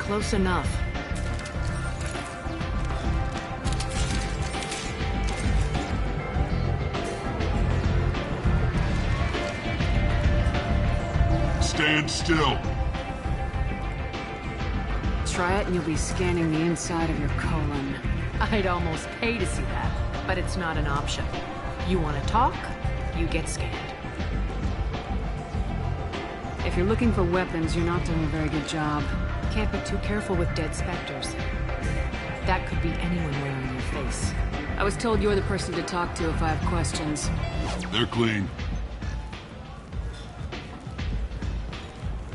Close enough. Stand still. Try it and you'll be scanning the inside of your colon. I'd almost pay to see that, but it's not an option. You want to talk, you get scanned. If you're looking for weapons, you're not doing a very good job. Can't be too careful with dead specters. That could be anyone wearing your face. I was told you're the person to talk to if I have questions. They're clean.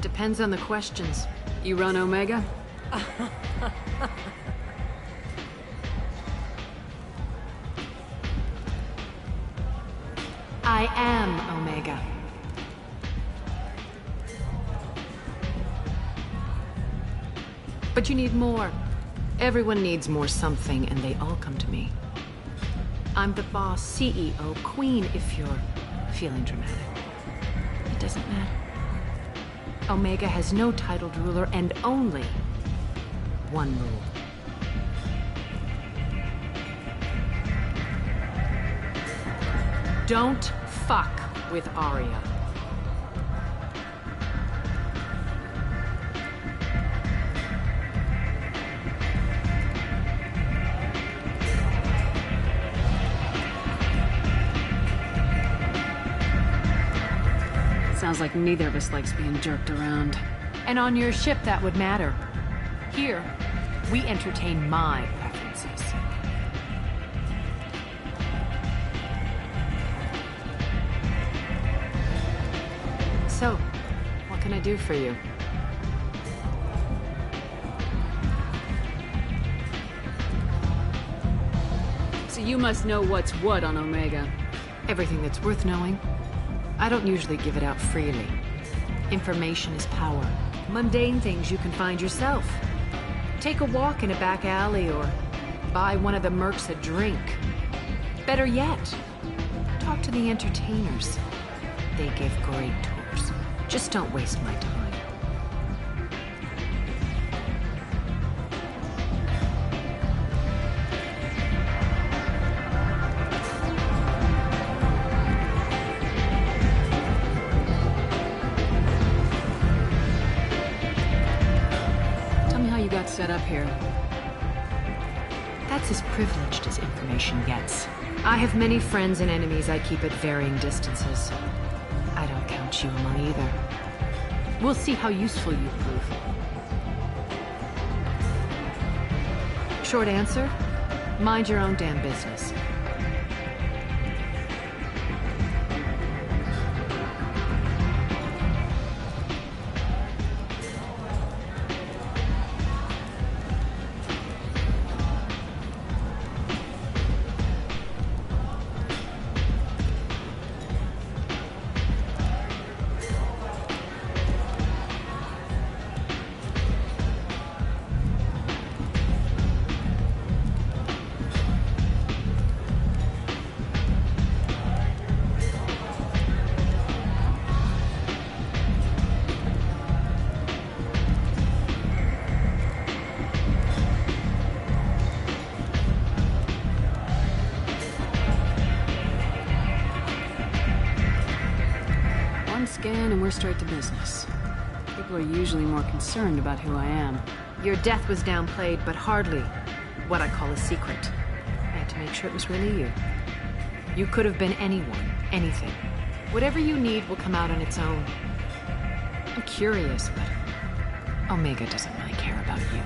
Depends on the questions. You run Omega? I am Omega. But you need more. Everyone needs more something, and they all come to me. I'm the boss, CEO, queen, if you're feeling dramatic. It doesn't matter. Omega has no titled ruler and only one rule. Don't fuck with Arya. Sounds like neither of us likes being jerked around. And on your ship, that would matter. Here, we entertain my preferences. So, what can I do for you? So you must know what's what on Omega. Everything that's worth knowing. I don't usually give it out freely. Information is power. Mundane things you can find yourself. Take a walk in a back alley or buy one of the mercs a drink. Better yet, talk to the entertainers. They give great tours. Just don't waste my time. Set up here. That's as privileged as information gets. I have many friends and enemies I keep at varying distances. I don't count you among either. We'll see how useful you prove. Short answer, mind your own damn business. Scan and we're straight to business. People are usually more concerned about who I am. Your death was downplayed, but hardly what I call a secret. I had to make sure it was really you. You could have been anyone, anything. Whatever you need will come out on its own. I'm curious, but Omega doesn't really care about you.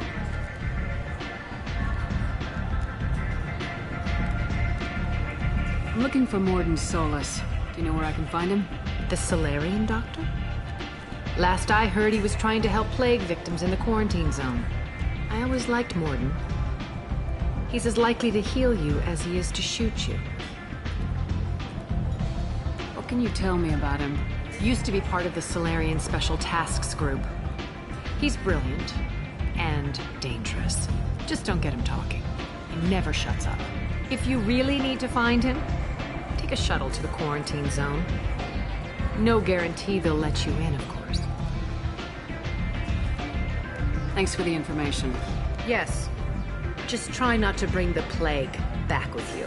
I'm looking for Morden Solus. Do you know where I can find him? The Solarian doctor? Last I heard, he was trying to help plague victims in the quarantine zone. I always liked Morden. He's as likely to heal you as he is to shoot you. What can you tell me about him? Used to be part of the Solarian Special Tasks Group. He's brilliant and dangerous. Just don't get him talking. He never shuts up. If you really need to find him, take a shuttle to the quarantine zone. No guarantee they'll let you in, of course. Thanks for the information. Yes. Just try not to bring the plague back with you.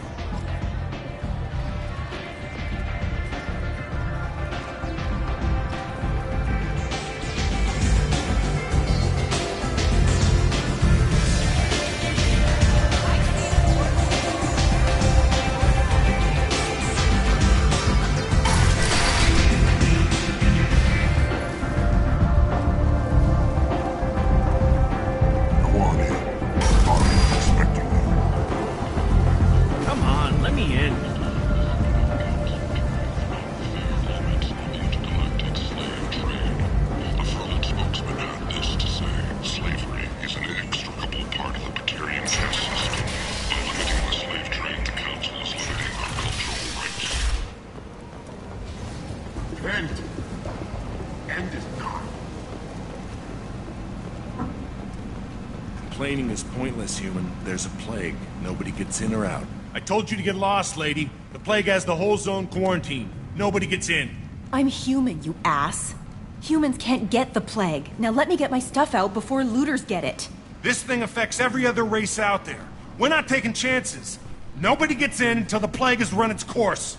Go on in. I'm expecting you. Come on, let me in. A front spokesman had this to say. Slavery is an inextricable part of the Batarian caste system. By limiting the slave trade, the council is limiting our cultural rights. End. End is not. Complaining is pointless, human. There's a plague. Nobody gets in or out. I told you to get lost, lady. The plague has the whole zone quarantined. Nobody gets in. I'm human, you ass. Humans can't get the plague. Now let me get my stuff out before looters get it. This thing affects every other race out there. We're not taking chances. Nobody gets in until the plague has run its course.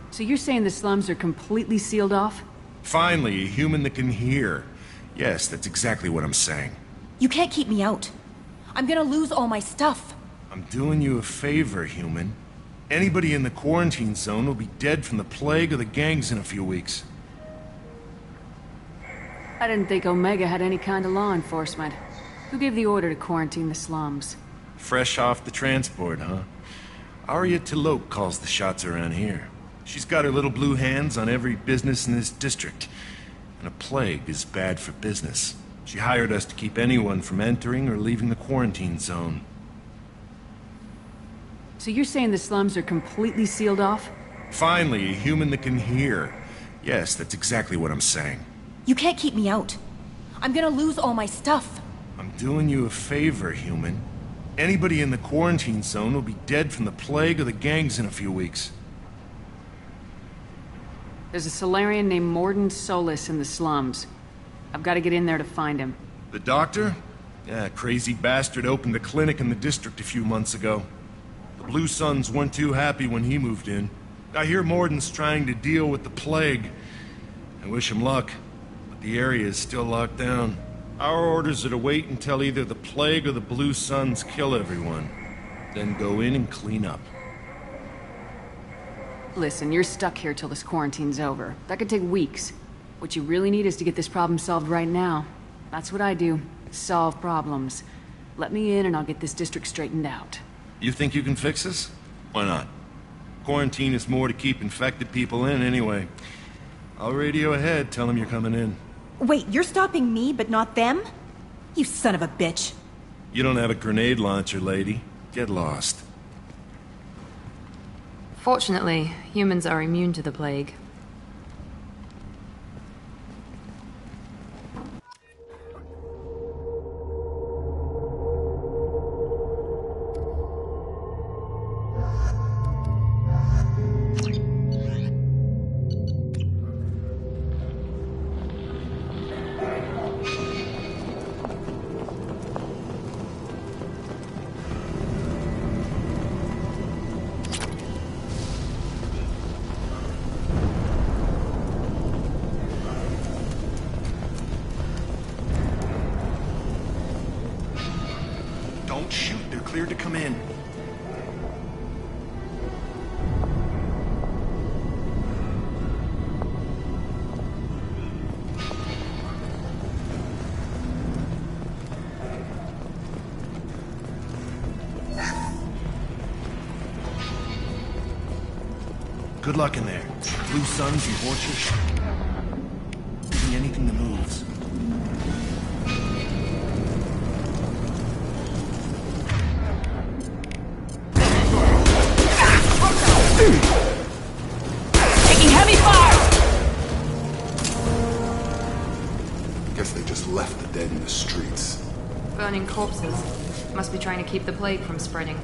So you're saying the slums are completely sealed off? Finally, a human that can hear. Yes, that's exactly what I'm saying. You can't keep me out. I'm gonna lose all my stuff. I'm doing you a favor, human. Anybody in the quarantine zone will be dead from the plague or the gangs in a few weeks. I didn't think Omega had any kind of law enforcement. Who gave the order to quarantine the slums? Fresh off the transport, huh? Arya Tilok calls the shots around here. She's got her little blue hands on every business in this district. And a plague is bad for business. She hired us to keep anyone from entering or leaving the quarantine zone. So you're saying the slums are completely sealed off? Finally, a human that can hear. Yes, that's exactly what I'm saying. You can't keep me out. I'm gonna lose all my stuff. I'm doing you a favor, human. Anybody in the quarantine zone will be dead from the plague or the gangs in a few weeks. There's a Solarian named Morden Solis in the slums. I've got to get in there to find him. The doctor? Yeah, crazy bastard opened a clinic in the district a few months ago. The Blue Suns weren't too happy when he moved in. I hear Morden's trying to deal with the plague. I wish him luck, but the area is still locked down. Our orders are to wait until either the plague or the Blue Suns kill everyone. Then go in and clean up. Listen, you're stuck here till this quarantine's over. That could take weeks. What you really need is to get this problem solved right now. That's what I do. Solve problems. Let me in and I'll get this district straightened out. You think you can fix this? Why not? Quarantine is more to keep infected people in anyway. I'll radio ahead, tell them you're coming in. Wait, you're stopping me, but not them? You son of a bitch. You don't have a grenade launcher, lady. Get lost. Fortunately, humans are immune to the plague. Don't shoot, they're cleared to come in. Good luck in there. Blue Suns and Horses. See anything that moves. Taking heavy fire! Guess they just left the dead in the streets. Burning corpses. Must be trying to keep the plague from spreading.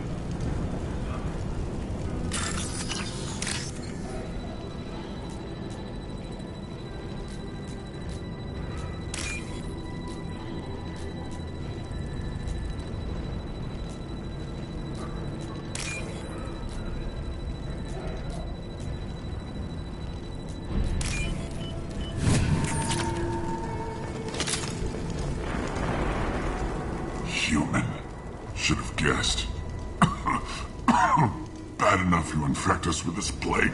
human. Should have guessed. Bad enough you infect us with this plague.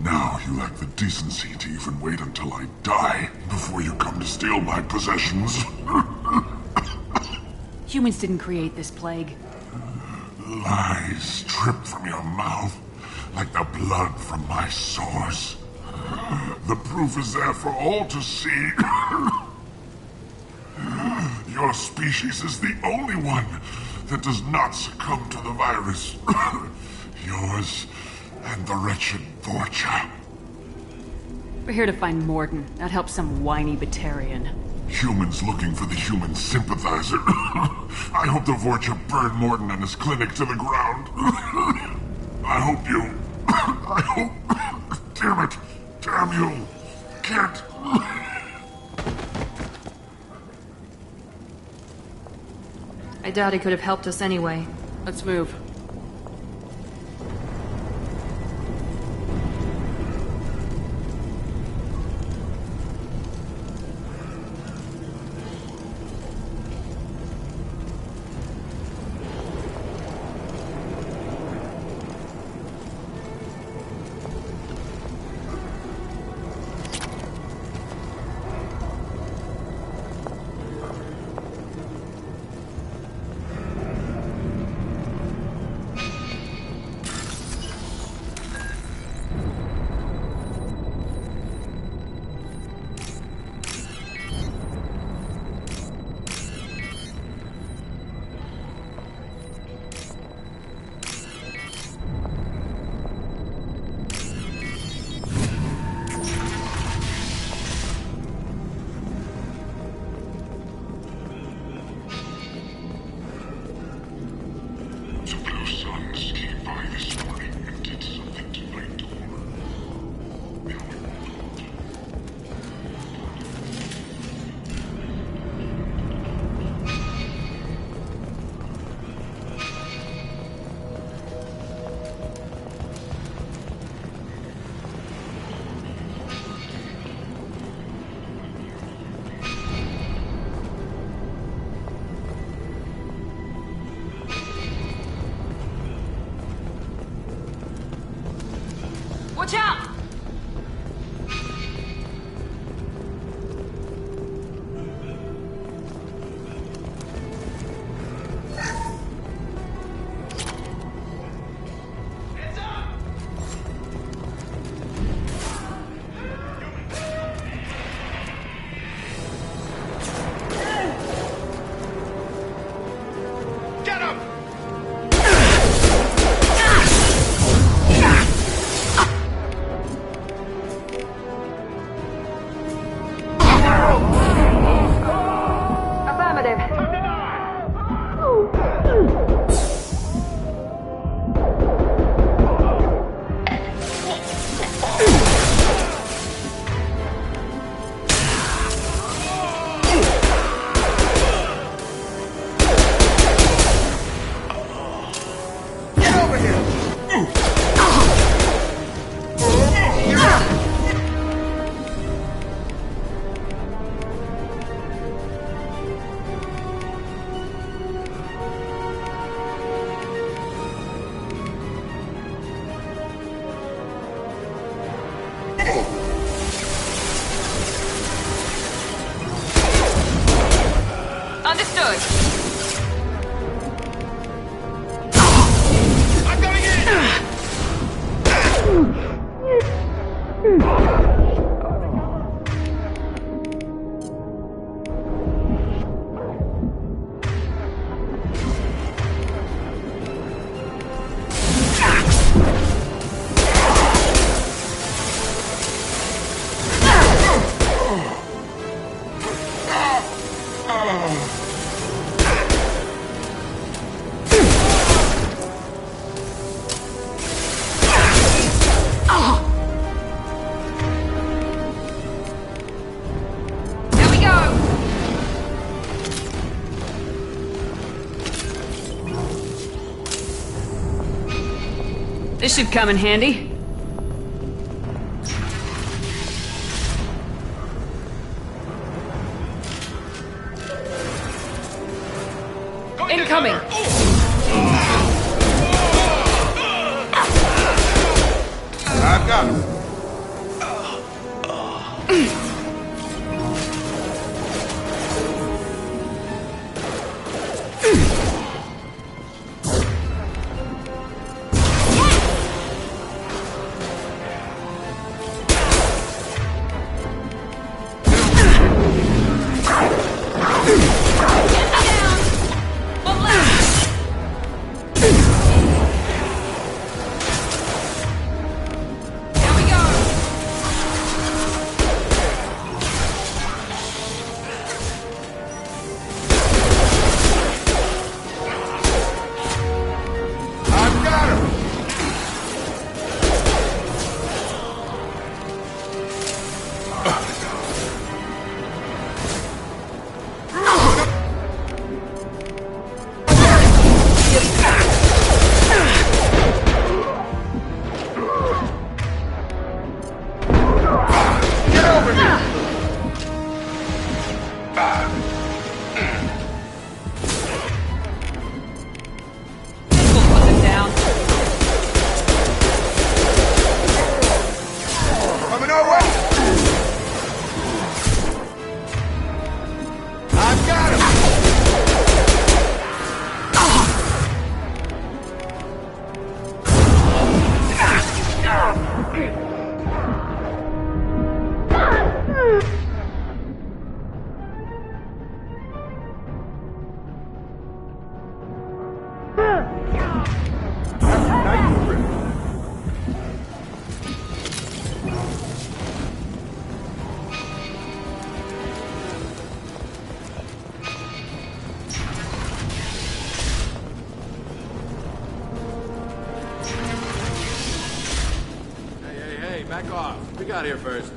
Now you lack the decency to even wait until I die before you come to steal my possessions. Humans didn't create this plague. Lies drip from your mouth like the blood from my sores. The proof is there for all to see. Your species is the only one that does not succumb to the virus. Yours and the wretched Vorcha. We're here to find Morden, not help some whiny Batarian. Humans looking for the human sympathizer. I hope the Vorcha burn Morden and his clinic to the ground. I hope you... I hope... Damn it! Damn you! Can't... I doubt he could have helped us anyway. Let's move. Watch out! Understood. I'm going There we go! This should come in handy. Incoming! I've got him. Back off. We got here first.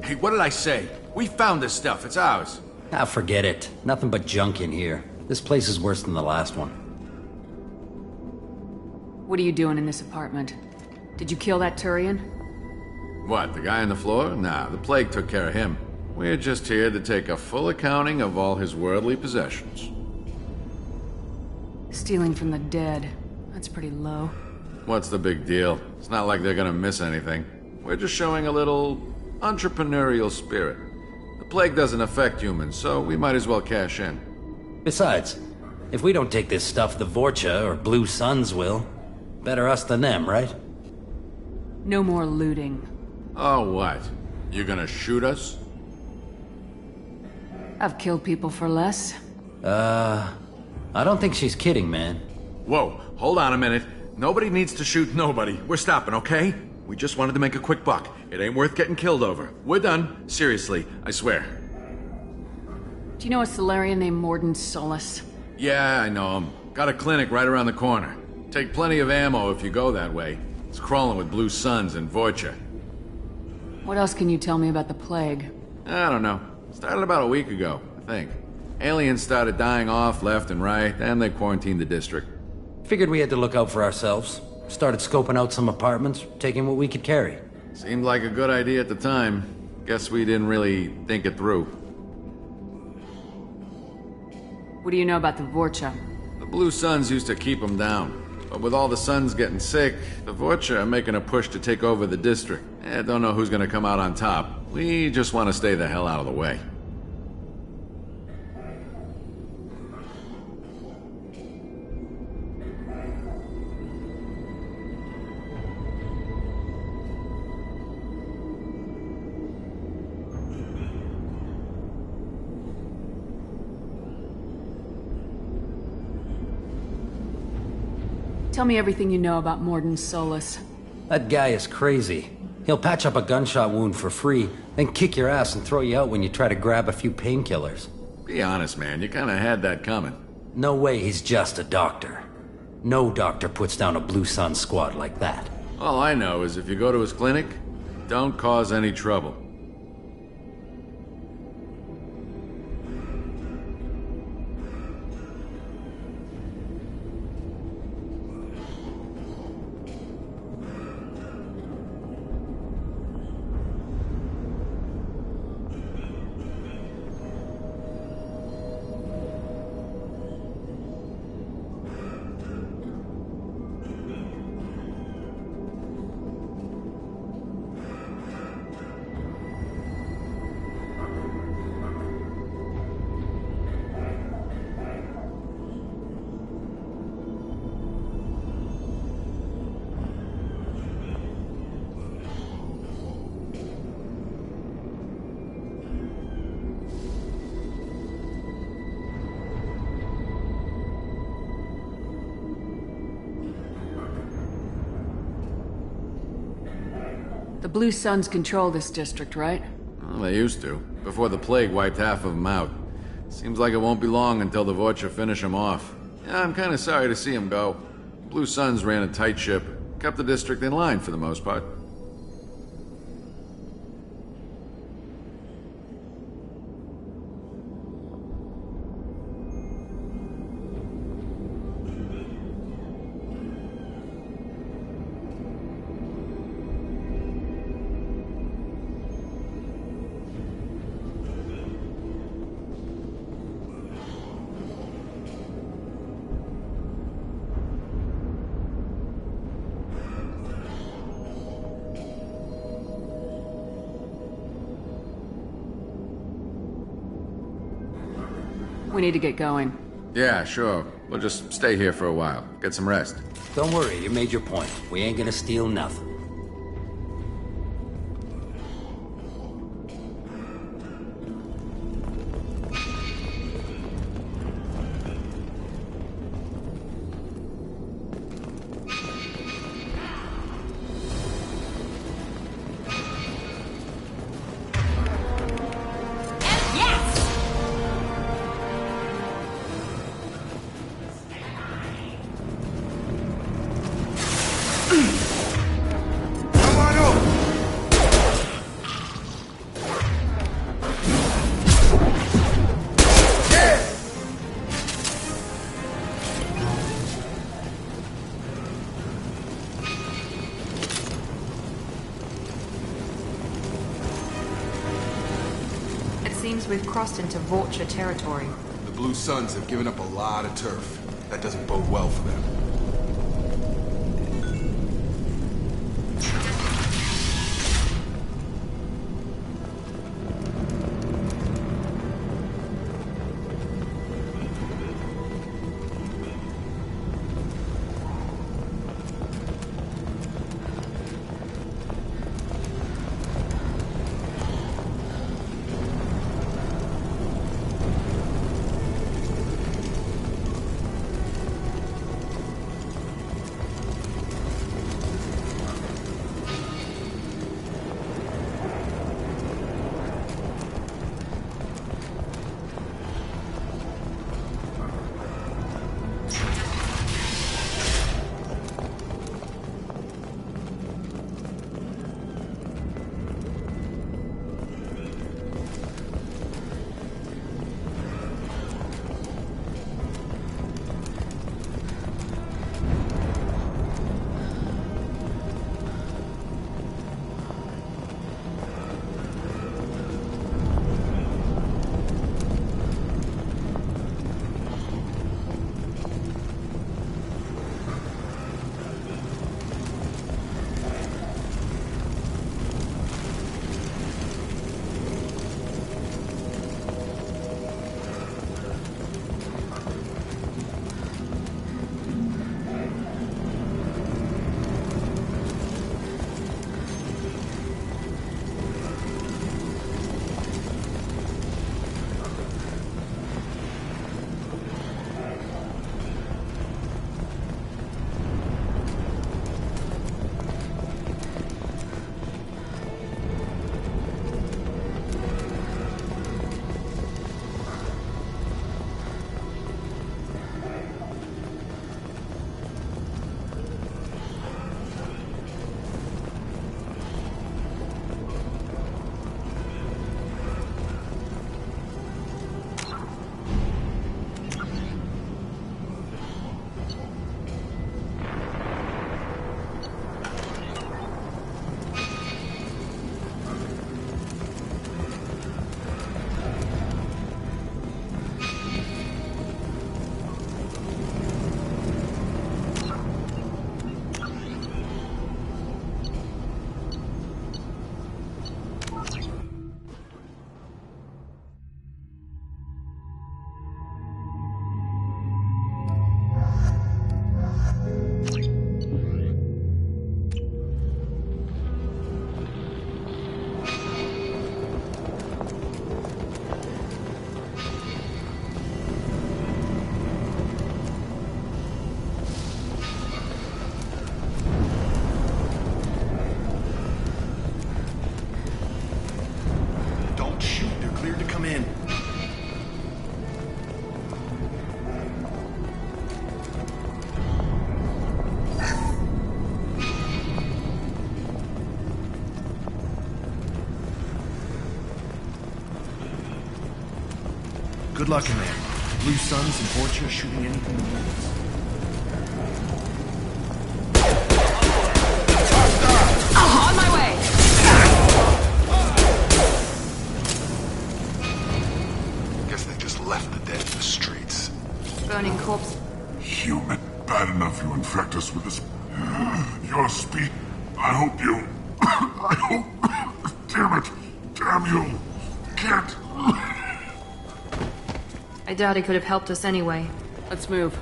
Hey, what did I say? We found this stuff. It's ours. Ah, forget it. Nothing but junk in here. This place is worse than the last one. What are you doing in this apartment? Did you kill that Turian? What, the guy on the floor? Nah, the plague took care of him. We're just here to take a full accounting of all his worldly possessions. Stealing from the dead. That's pretty low. What's the big deal? It's not like they're gonna miss anything. We're just showing a little entrepreneurial spirit. The plague doesn't affect humans, so we might as well cash in. Besides, if we don't take this stuff, the Vorcha or Blue Suns will. Better us than them, right? No more looting. Oh, what? You gonna shoot us? I've killed people for less. I don't think she's kidding, man. Whoa, hold on a minute. Nobody needs to shoot nobody. We're stopping, okay? We just wanted to make a quick buck. It ain't worth getting killed over. We're done. Seriously, I swear. Do you know a Solarian named Morden Solus? Yeah, I know him. Got a clinic right around the corner. Take plenty of ammo if you go that way. It's crawling with Blue Suns and Vorcha. What else can you tell me about the plague? I don't know. Started about a week ago, I think. Aliens started dying off left and right, and they quarantined the district. Figured we had to look out for ourselves. Started scoping out some apartments, taking what we could carry. Seemed like a good idea at the time. Guess we didn't really think it through. What do you know about the Vorcha? The Blue Suns used to keep them down. But with all the Suns getting sick, the Vorcha are making a push to take over the district. Don't know who's gonna come out on top. We just want to stay the hell out of the way. Tell me everything you know about Morden Solus. That guy is crazy. He'll patch up a gunshot wound for free, then kick your ass and throw you out when you try to grab a few painkillers. Be honest, man. You kinda had that coming. No way he's just a doctor. No doctor puts down a Blue Sun squad like that. All I know is if you go to his clinic, don't cause any trouble. The Blue Suns control this district, right? Well, they used to, before the plague wiped half of them out. Seems like it won't be long until the Vorcha finish them off. Yeah, I'm kind of sorry to see them go. Blue Suns ran a tight ship, kept the district in line for the most part. We need to get going. Yeah, sure. We'll just stay here for a while. Get some rest. Don't worry, you made your point. We ain't gonna steal nothing. Come on over. It seems we've crossed into Vorcha territory. The Blue Suns have given up a lot of turf. That doesn't bode well for them. Good luck, man. Blue Suns and Vorcha shooting anything that moves. On my way! Guess they just left the dead in the streets. Burning corpse. Human, bad enough you infect us with this. Your speed. I hope you. I hope. Damn it. Damn you. Can't. I doubt he could have helped us anyway. Let's move.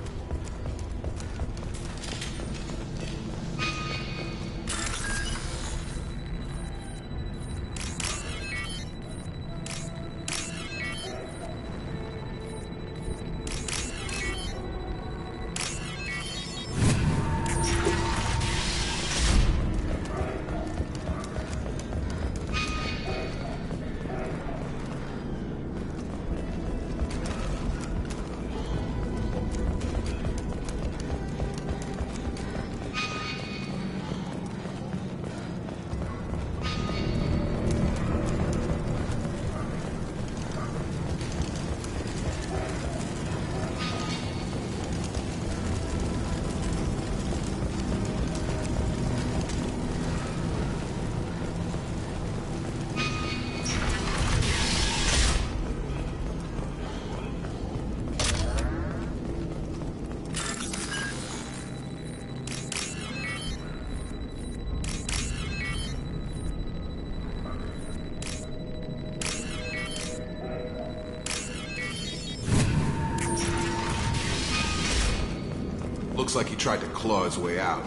Looks like he tried to claw his way out.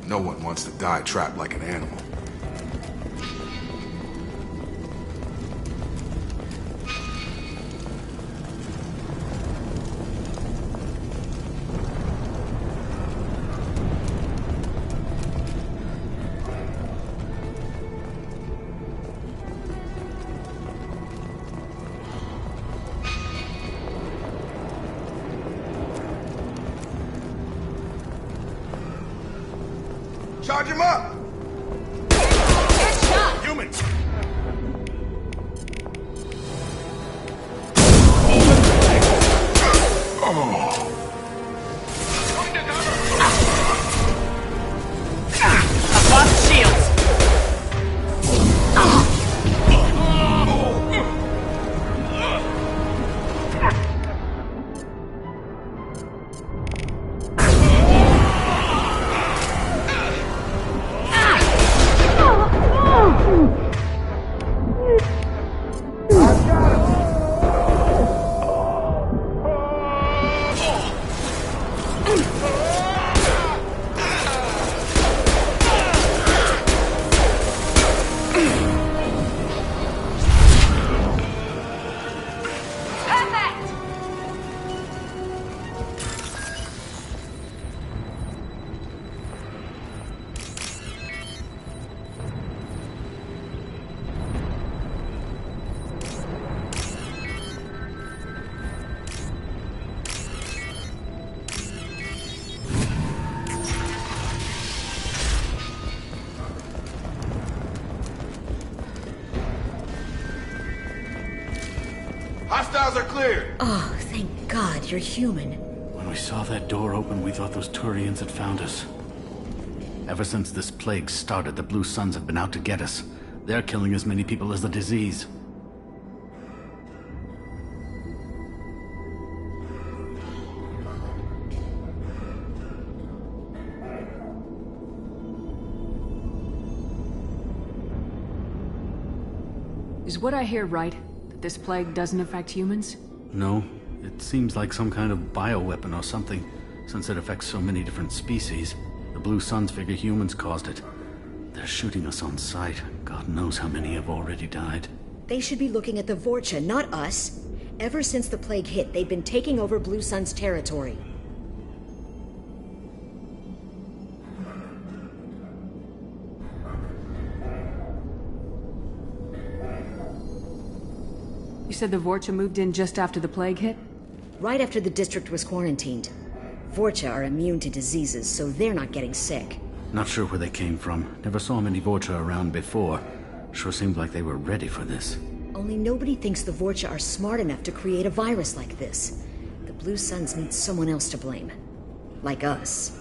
No one wants to die trapped like an animal. Charge him up! Get shot! Humans! I've lost shields. Hostiles are cleared! Oh, thank God you're human. When we saw that door open, we thought those Turians had found us. Ever since this plague started, the Blue Suns have been out to get us. They're killing as many people as the disease. Is what I hear right? That this plague doesn't affect humans? No, it seems like some kind of bioweapon or something, since it affects so many different species. The Blue Suns figure humans caused it. They're shooting us on sight. God knows how many have already died. They should be looking at the Vorcha, not us. Ever since the plague hit, they've been taking over Blue Sun's territory. You said the Vorcha moved in just after the plague hit? Right after the district was quarantined. Vorcha are immune to diseases, so they're not getting sick. Not sure where they came from. Never saw many Vorcha around before. Sure seemed like they were ready for this. Only nobody thinks the Vorcha are smart enough to create a virus like this. The Blue Suns need someone else to blame. Like us.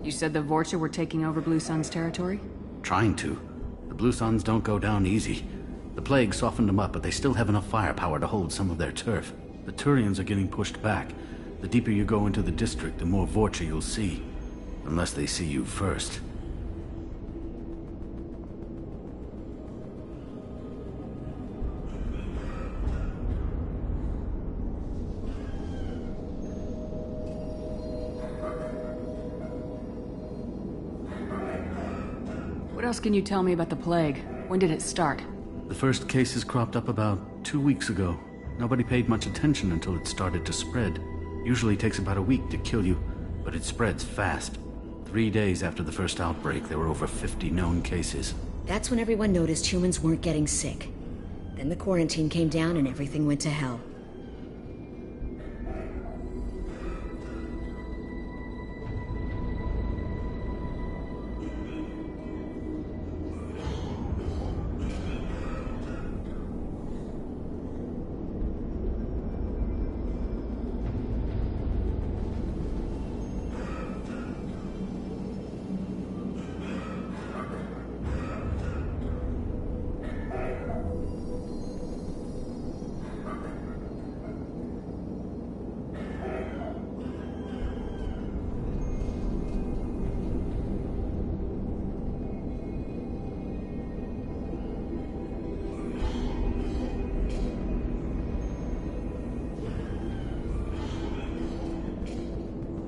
You said the Vorcha were taking over Blue Sun's territory? Trying to. The Blue Suns don't go down easy. The plague softened them up, but they still have enough firepower to hold some of their turf. The Turians are getting pushed back. The deeper you go into the district, the more Vorcha you'll see. Unless they see you first. What else can you tell me about the plague? When did it start? The first cases cropped up about 2 weeks ago. Nobody paid much attention until it started to spread. Usually takes about a week to kill you, but it spreads fast. 3 days after the first outbreak, there were over 50 known cases. That's when everyone noticed humans weren't getting sick. Then the quarantine came down and everything went to hell.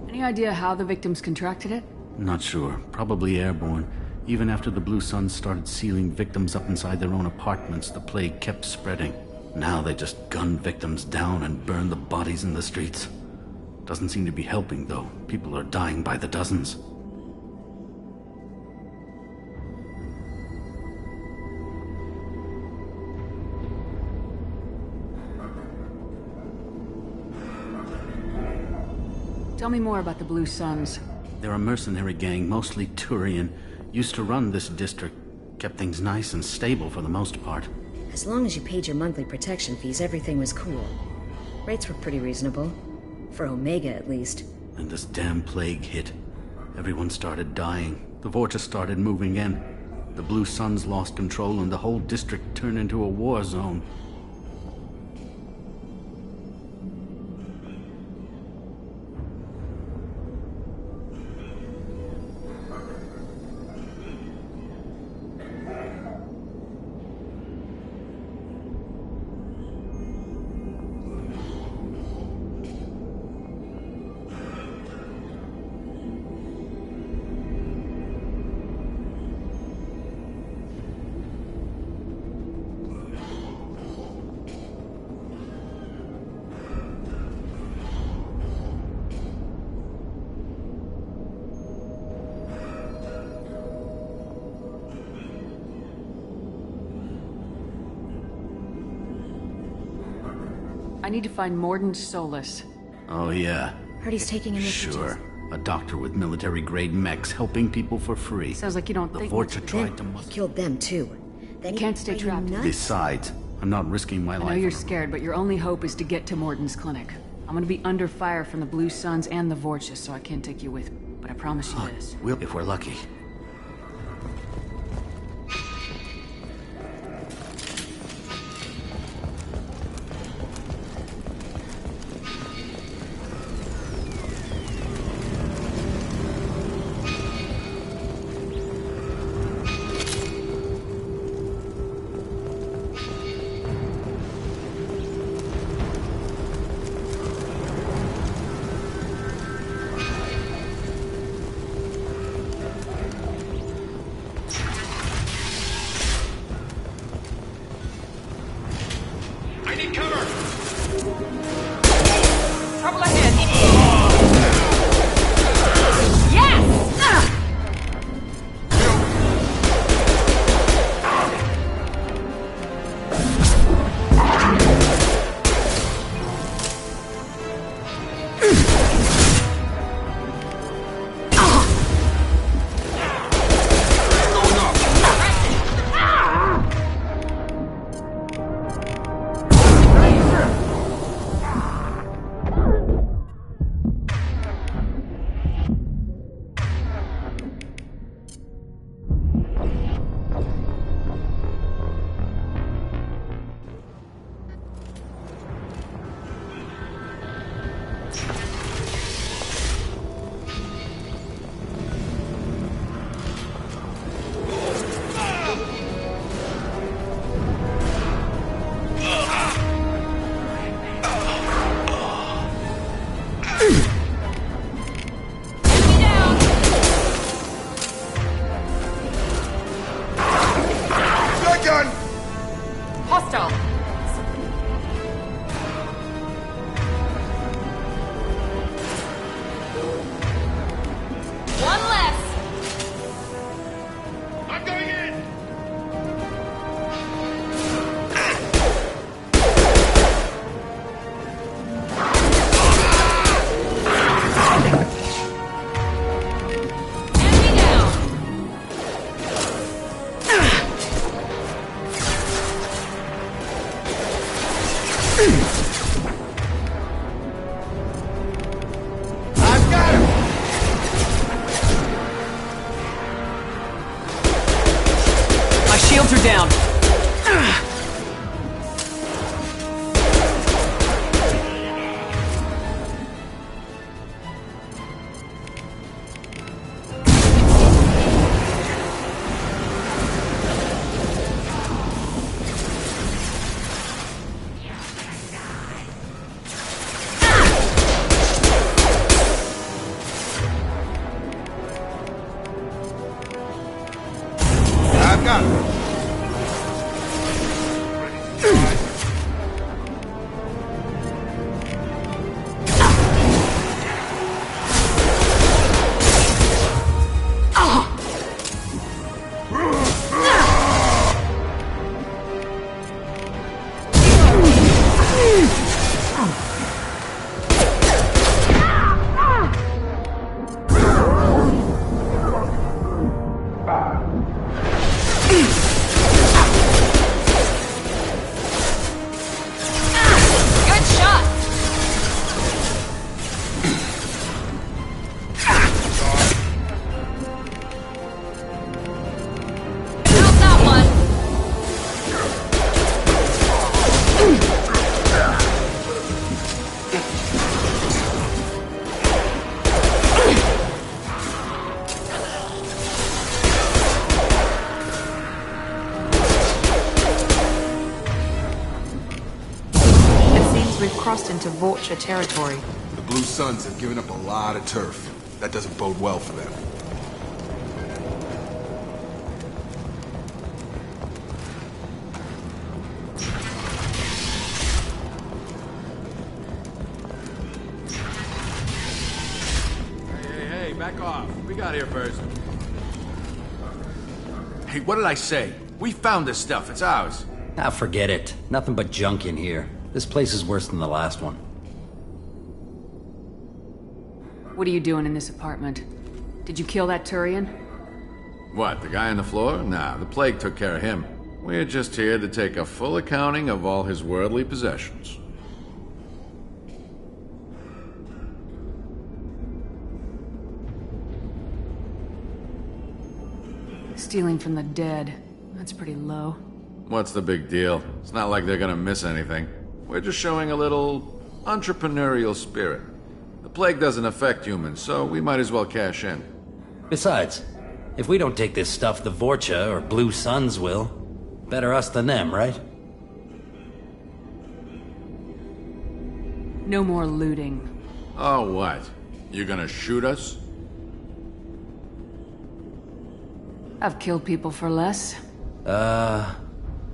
Any idea how the victims contracted it? Not sure. Probably airborne. Even after the Blue Suns started sealing victims up inside their own apartments, the plague kept spreading. Now they just gun victims down and burn the bodies in the streets. Doesn't seem to be helping, though. People are dying by the dozens. Tell me more about the Blue Suns. They're a mercenary gang, mostly Turian. Used to run this district. Kept things nice and stable for the most part. As long as you paid your monthly protection fees, everything was cool. Rates were pretty reasonable. For Omega, at least. And this damn plague hit. Everyone started dying. The Vorcha started moving in. The Blue Suns lost control and the whole district turned into a war zone. I need to find Morden Solus. Oh yeah. Heard he's taking initiatives. Sure. A doctor with military-grade mechs helping people for free. Sounds like you don't The think Vorcha tried to He muscle. killed them, too. Then You can't stay are you trapped. nuts? Besides, I'm not risking my I know life. you're on a- scared, but your only hope is to get to Morden's clinic. I'm gonna be under fire from the Blue Suns and the Vorcha, so I can't take you with me. But I promise you this. If we're lucky. Guns are down! I've got it. Good shot! How's that one? It seems we've crossed into Vulture territory. The Blue Suns have given up a lot of turf. That doesn't bode well for them. Hey, back off. We got here first. Hey, what did I say? We found this stuff. It's ours. Ah, forget it. Nothing but junk in here. This place is worse than the last one. What are you doing in this apartment? Did you kill that Turian? What, the guy on the floor? Nah, the plague took care of him. We're just here to take a full accounting of all his worldly possessions. Stealing from the dead. That's pretty low. What's the big deal? It's not like they're gonna miss anything. We're just showing a little entrepreneurial spirit. The plague doesn't affect humans, so we might as well cash in. Besides, if we don't take this stuff, the Vorcha or Blue Suns will. Better us than them, right? No more looting. Oh, what? You gonna shoot us? I've killed people for less. I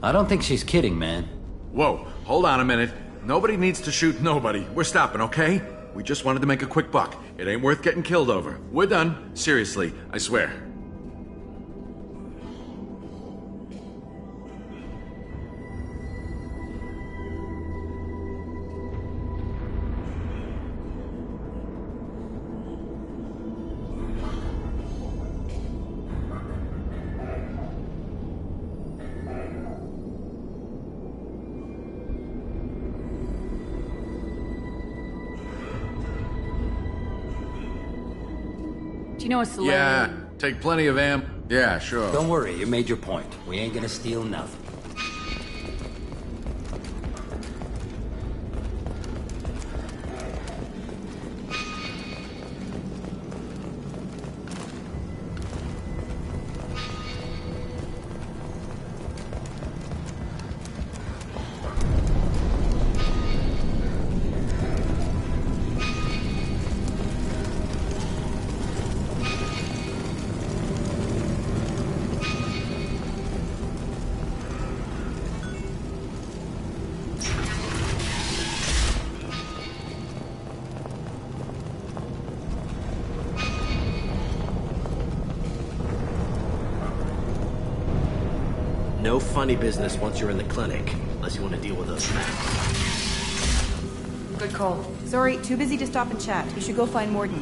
don't think she's kidding, man. Whoa, hold on a minute. Nobody needs to shoot nobody. We're stopping, okay? We just wanted to make a quick buck. It ain't worth getting killed over. We're done. Seriously, I swear. Do you know a Solarian? Yeah, take plenty of Yeah, sure. Don't worry, you made your point. We ain't gonna steal nothing. No funny business once you're in the clinic, unless you want to deal with us now. Good call. Sorry, too busy to stop and chat. You should go find Morden.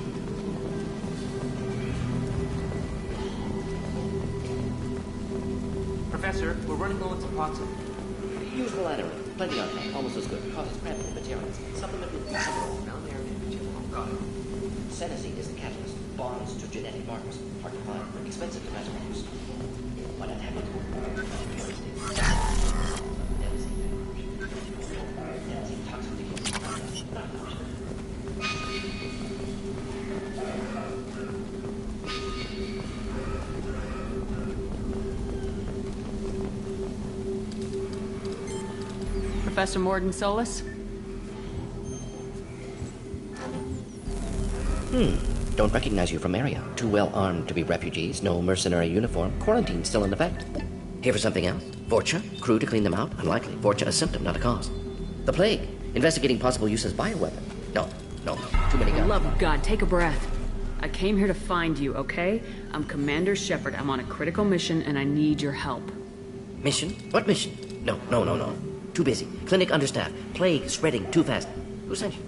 Professor, we're running low on toxin. Usual anyway. Plenty on hand. Almost as good. Causes cramping materials. Supplement with Now there in material. Got it. Senescine is the catalyst. bonds to genetic markers. Hard to find, expensive to mass produce. But it happened. Professor Morden Solus? Don't recognize you from area. Too well armed to be refugees, no mercenary uniform, quarantine still in effect. Here for something else? Vorcha? Crew to clean them out? Unlikely. Vorcha a symptom, not a cause. The plague? Investigating possible use as bioweapon? No. Too many guns. For the love of God, take a breath. I came here to find you, okay? I'm Commander Shepard. I'm on a critical mission, and I need your help. Mission? What mission? No. Too busy. Clinic understaffed. Plague spreading too fast. Who sent you?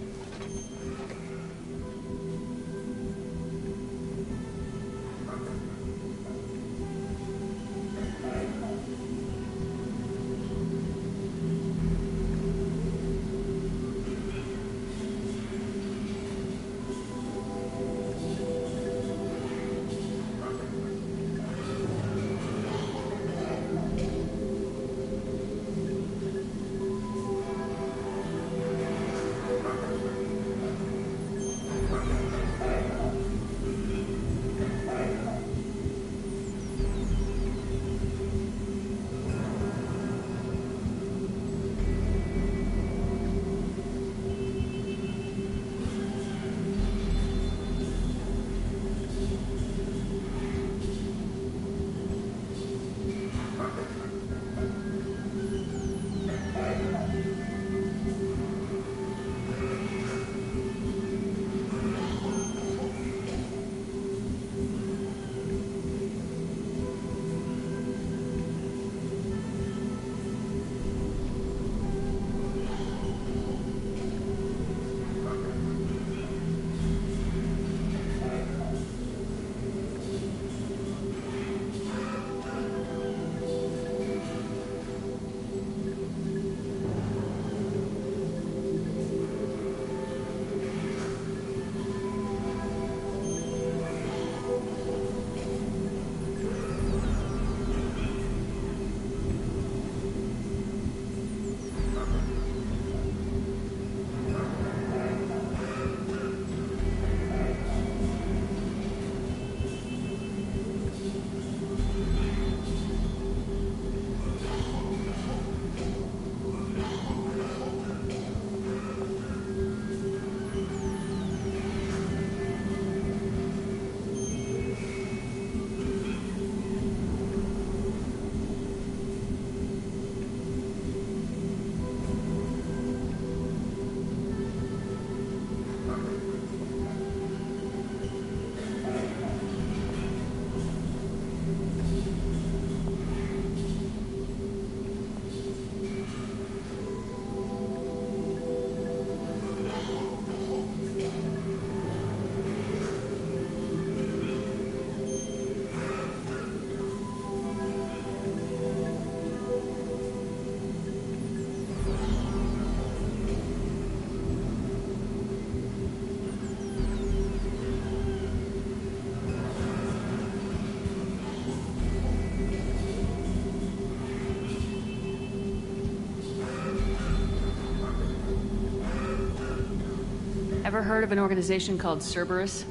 Ever heard of an organization called Cerberus?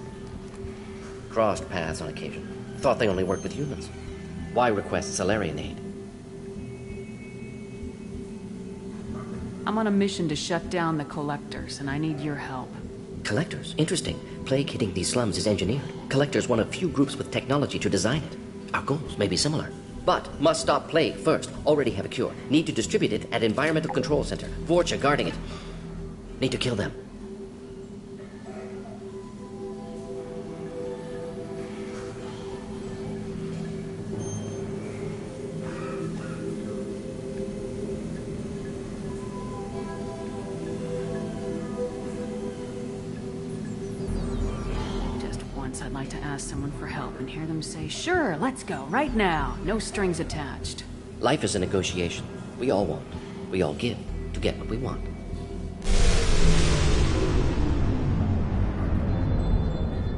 Crossed paths on occasion. Thought they only worked with humans. Why request Salarian aid? I'm on a mission to shut down the Collectors, and I need your help. Collectors? Interesting. Plague hitting these slums is engineered. Collectors one of few groups with technology to design it. Our goals may be similar. But must stop plague first. Already have a cure. Need to distribute it at Environmental Control Center. Vorcha guarding it. Need to kill them. I'd like to ask someone for help and hear them say, sure, let's go, right now. No strings attached. Life is a negotiation. We all want. We all give to get what we want.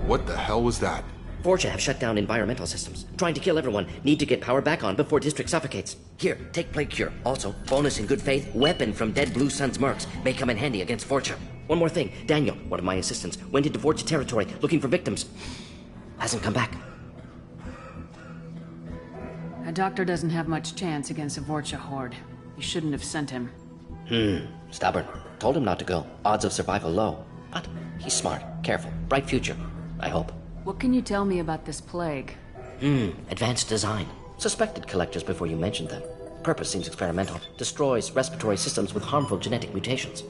What the hell was that? Vorcha have shut down environmental systems. Trying to kill everyone. Need to get power back on before District suffocates. Here, take Plague Cure. Also, bonus in good faith, weapon from dead Blue Sun's mercs. May come in handy against Vorcha. One more thing. Daniel, one of my assistants, went into Vorcha territory looking for victims. Hasn't come back. A doctor doesn't have much chance against a Vorcha horde. You shouldn't have sent him. Stubborn. Told him not to go. Odds of survival low. But he's smart, careful, bright future. I hope. What can you tell me about this plague? Advanced design. Suspected collectors before you mentioned them. Purpose seems experimental. Destroys respiratory systems with harmful genetic mutations.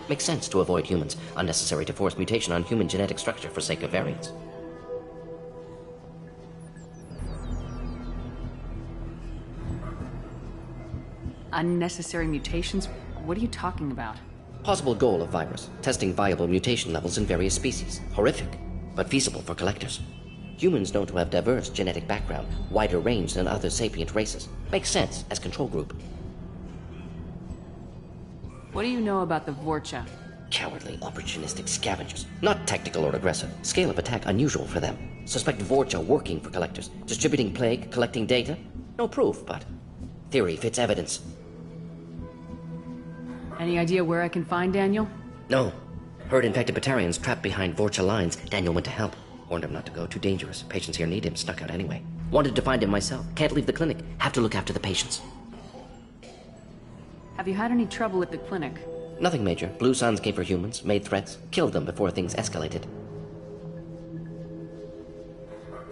Makes sense to avoid humans. Unnecessary to force mutation on human genetic structure for sake of variance. Unnecessary mutations? What are you talking about? Possible goal of virus. Testing viable mutation levels in various species. Horrific, but feasible for collectors. Humans known to have diverse genetic background, wider range than other sapient races. Makes sense as control group. What do you know about the Vorcha? Cowardly, opportunistic scavengers. Not tactical or aggressive. Scale of attack unusual for them. Suspect Vorcha working for collectors. Distributing plague, collecting data. No proof, but theory fits evidence. Any idea where I can find Daniel? No. Heard infected Batarians trapped behind Vorcha lines. Daniel went to help. Warned him not to go. Too dangerous. Patients here need him. Snuck out anyway. Wanted to find him myself. Can't leave the clinic. Have to look after the patients. Have you had any trouble at the clinic? Nothing major. Blue Suns came for humans, made threats, killed them before things escalated.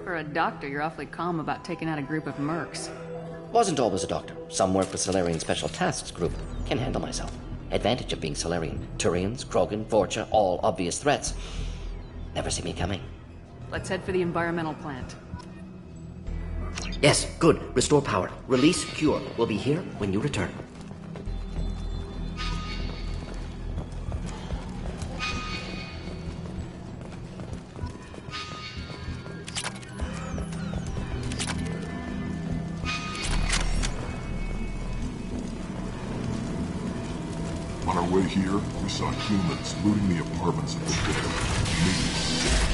For a doctor, you're awfully calm about taking out a group of mercs. Wasn't always a doctor. Some work with Solarian Special Tasks Group. Can handle myself. Advantage of being Solarian. Turians, Krogan, Vorcha, all obvious threats. Never see me coming. Let's head for the environmental plant. Yes, good. Restore power. Release Cure. We'll be here when you return. On our way here, we saw humans looting the apartments of the dead. Made me sick.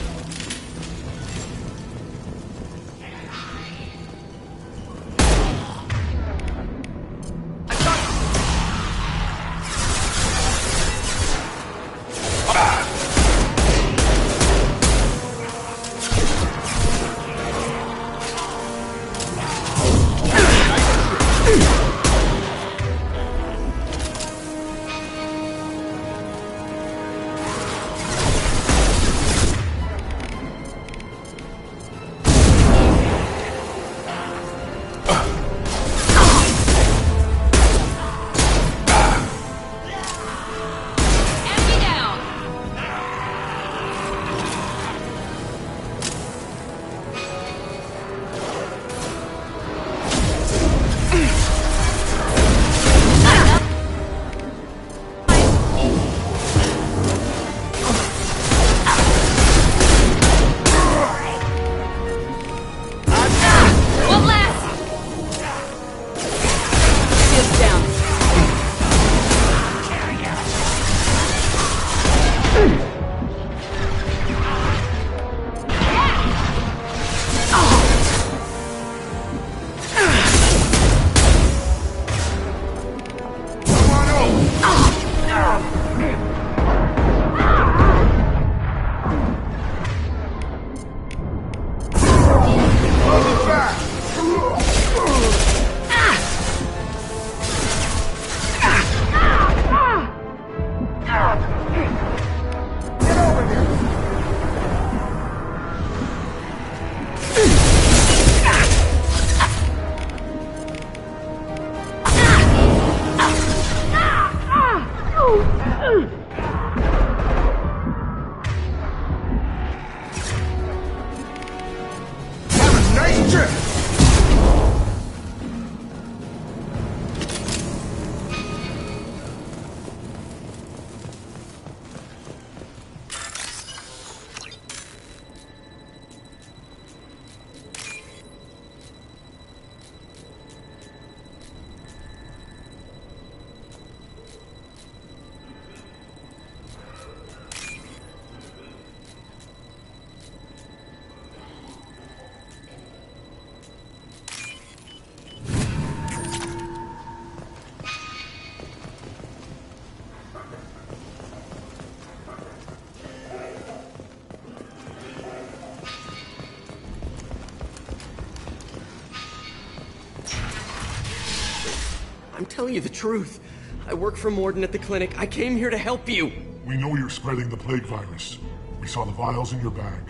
telling you the truth. I work for Morden at the clinic. I came here to help you. We know you're spreading the plague virus. We saw the vials in your bag.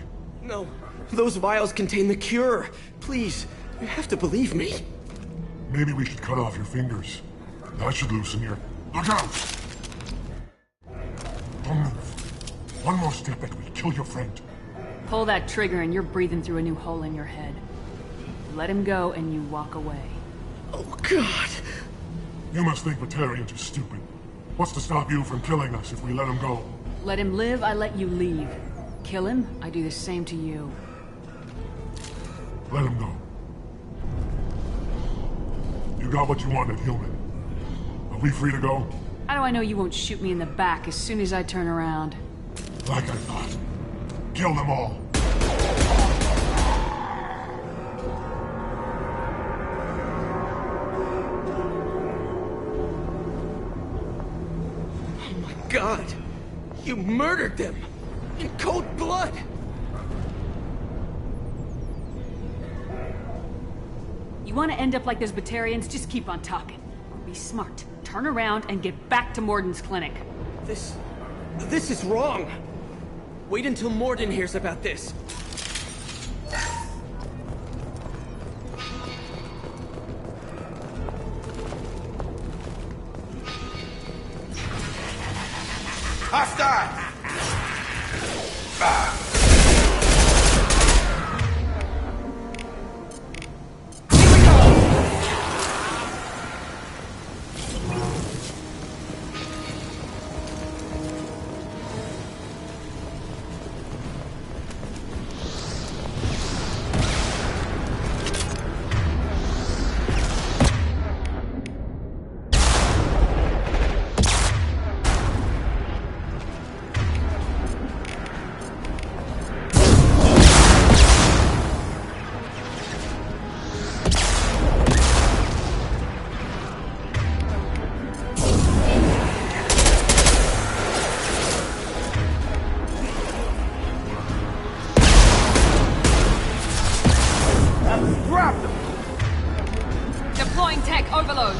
No, those vials contain the cure. Please, you have to believe me. Maybe we should cut off your fingers. That should loosen your... Look out! Don't move. One more step and we kill your friend. Pull that trigger and you're breathing through a new hole in your head. Let him go and you walk away. Oh, God. You must think Batarians are stupid. What's to stop you from killing us if we let him go? Let him live, I let you leave. Kill him, I do the same to you. Let him go. You got what you wanted, human. Are we free to go? How do I know you won't shoot me in the back as soon as I turn around? Like I thought. Kill them all. God, you murdered them in cold blood. You want to end up like those Batarians? Just keep on talking. Be smart. Turn around and get back to Morden's clinic. This is wrong. Wait until Morden hears about this. Hostile! Deploying tech overload.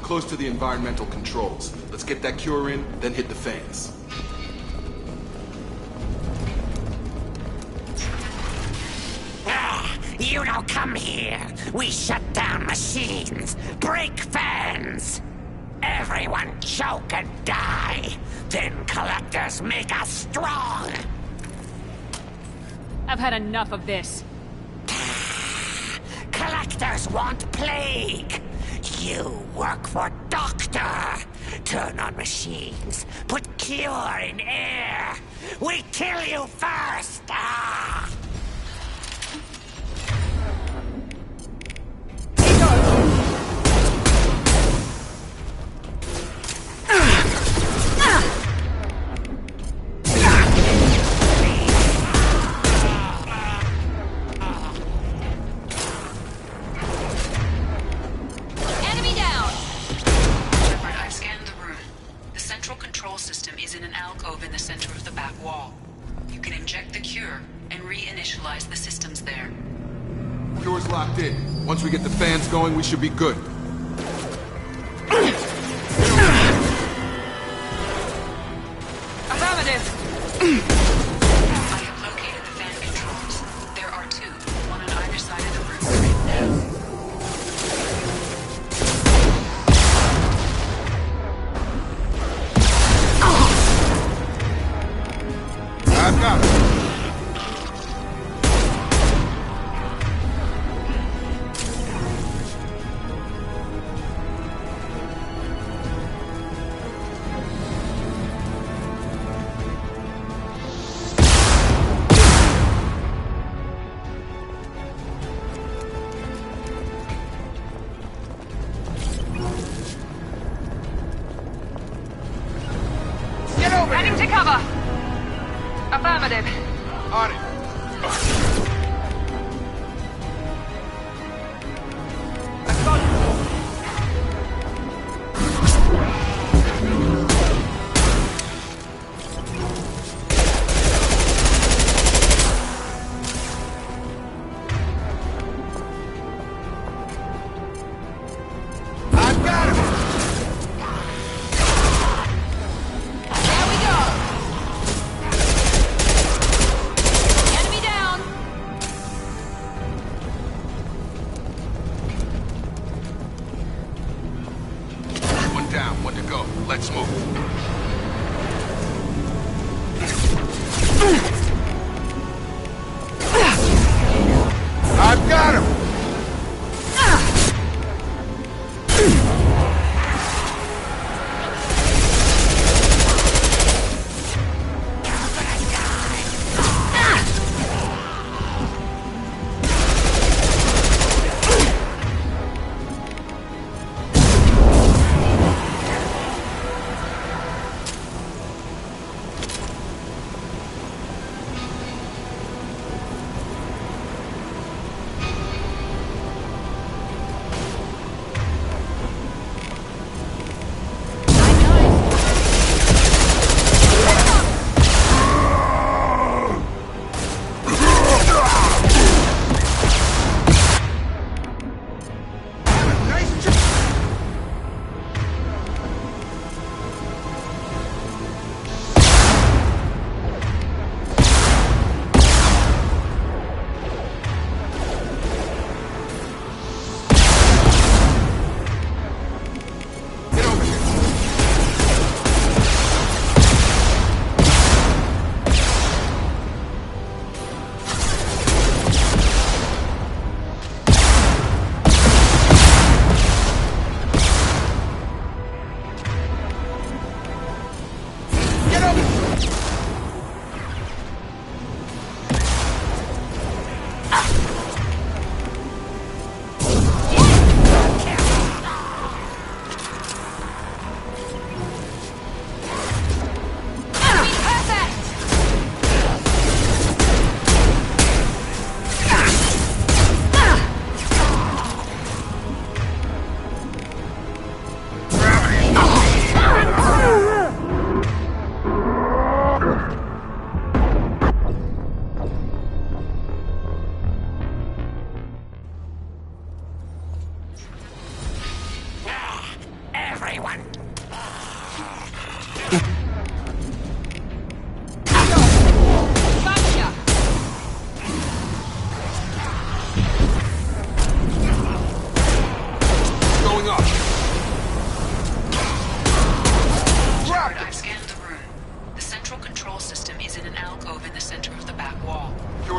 close to the environmental controls. Let's get that cure in, then hit the fans. You don't come here. We shut down machines, break fans. Everyone choke and die. Then collectors make us strong. I've had enough of this. Collectors want plague. You work for Doctor. Turn on machines. Put cure in air. We kill you first. Ah! Once we get the fans going, we should be good. Affirmative! I have located the fan controls. There are two, one on either side of the room. I've got it. Heading to cover. Affirmative. On it.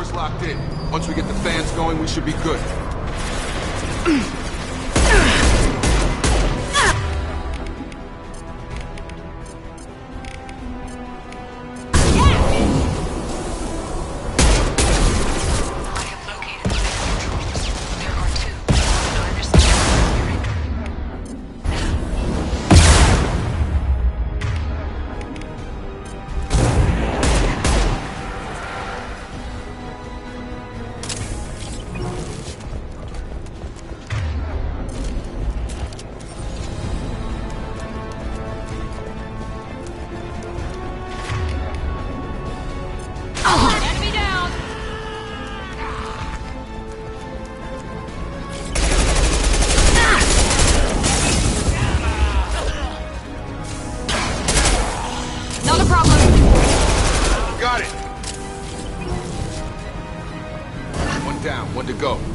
Power's locked in. Once we get the fans going, we should be good.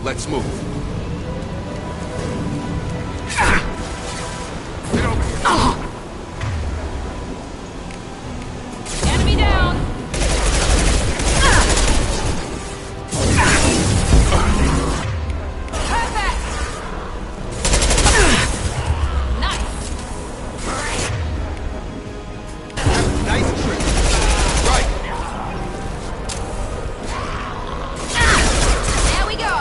Let's move. Get over here. Enemy down! Perfect! Nice! Nice trick. Right. There we go!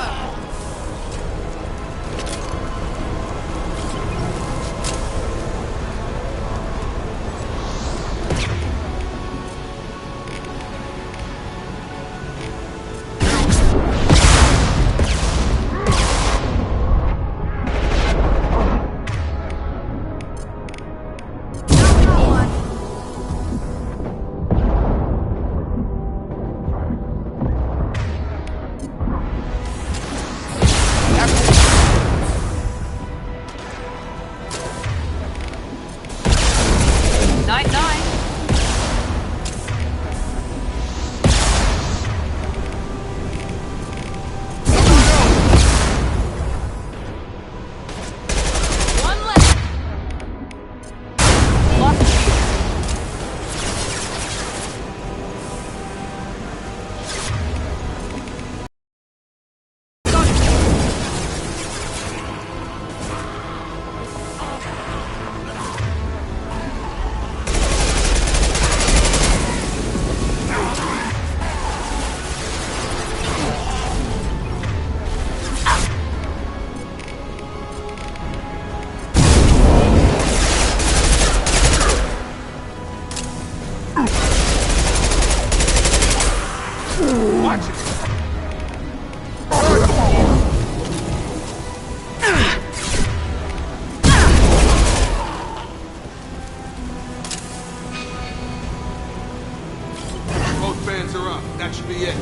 That should be it.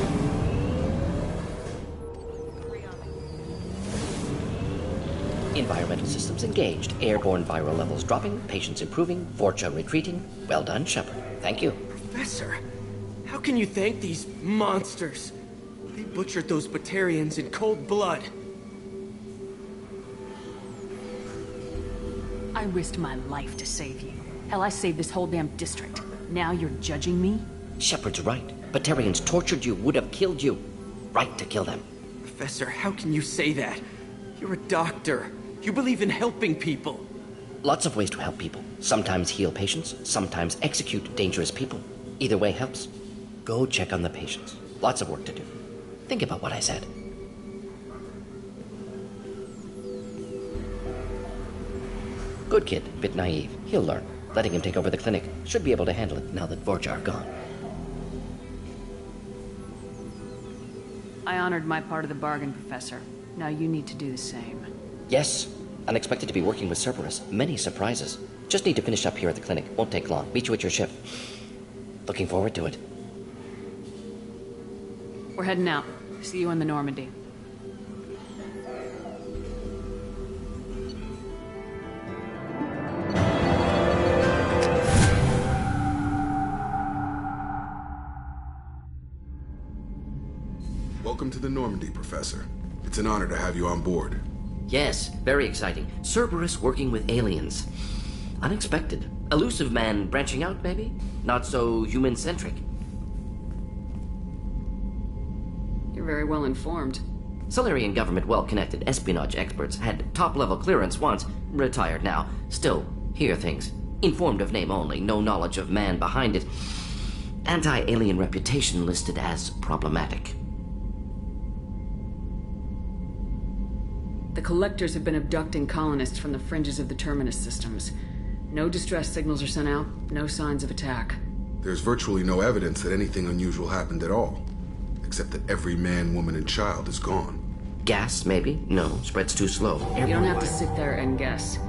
Environmental systems engaged. Airborne viral levels dropping. Patients improving. Vorcha retreating. Well done, Shepard. Thank you. Professor, how can you thank these monsters? They butchered those Batarians in cold blood. I risked my life to save you. Hell, I saved this whole damn district. Now you're judging me? Shepard's right. Batarians tortured you, would have killed you. Right to kill them. Professor, how can you say that? You're a doctor. You believe in helping people. Lots of ways to help people. Sometimes heal patients, sometimes execute dangerous people. Either way helps. Go check on the patients. Lots of work to do. Think about what I said. Good kid, bit naive. He'll learn. Letting him take over the clinic. Should be able to handle it now that Vorcha are gone. I honored my part of the bargain, Professor. Now you need to do the same. Yes. Unexpected to be working with Cerberus. Many surprises. Just need to finish up here at the clinic. Won't take long. Meet you at your ship. Looking forward to it. We're heading out. See you on the Normandy. Welcome to the Normandy, Professor. It's an honor to have you on board. Yes, very exciting. Cerberus working with aliens. Unexpected. Elusive man branching out, maybe? Not so human-centric. You're very well informed. Solarian government well-connected espionage experts had top-level clearance once, retired now. Still, hear things. Informed of name only, no knowledge of man behind it. Anti-alien reputation listed as problematic. The Collectors have been abducting colonists from the fringes of the Terminus systems. No distress signals are sent out, no signs of attack. There's virtually no evidence that anything unusual happened at all. Except that every man, woman, and child is gone. Gas, maybe? No, spreads too slow. You don't have to sit there and guess.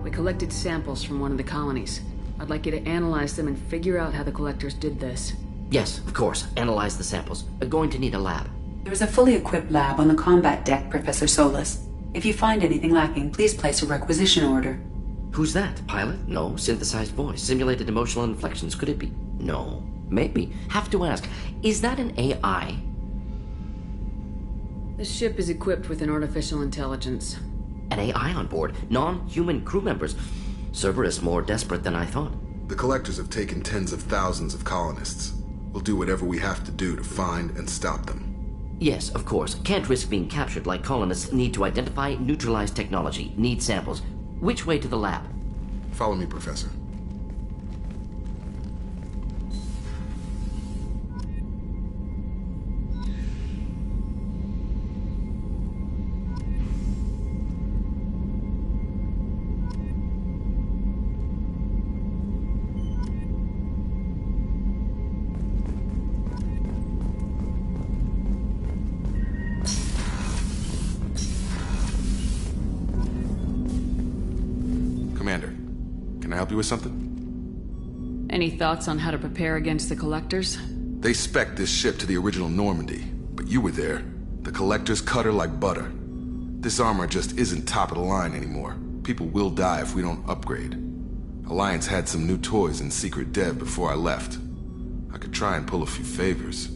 We collected samples from one of the colonies. I'd like you to analyze them and figure out how the Collectors did this. Yes, of course. Analyze the samples. We're going to need a lab. There is a fully equipped lab on the combat deck, Professor Solis. If you find anything lacking, please place a requisition order. Who's that? Pilot? No. Synthesized voice. Simulated emotional inflections. Could it be? No. Maybe. Have to ask. Is that an AI? The ship is equipped with an artificial intelligence. An AI on board? Non-human crew members? Cerberus more desperate than I thought. The Collectors have taken tens of thousands of colonists. We'll do whatever we have to do to find and stop them. Yes, of course. Can't risk being captured like colonists. Need to identify, neutralize technology. Need samples. Which way to the lab? Follow me, Professor. Commander, can I help you with something? Any thoughts on how to prepare against the Collectors? They spec'd this ship to the original Normandy, but you were there. The Collectors cut her like butter. This armor just isn't top of the line anymore. People will die if we don't upgrade. Alliance had some new toys in secret dev before I left. I could try and pull a few favors.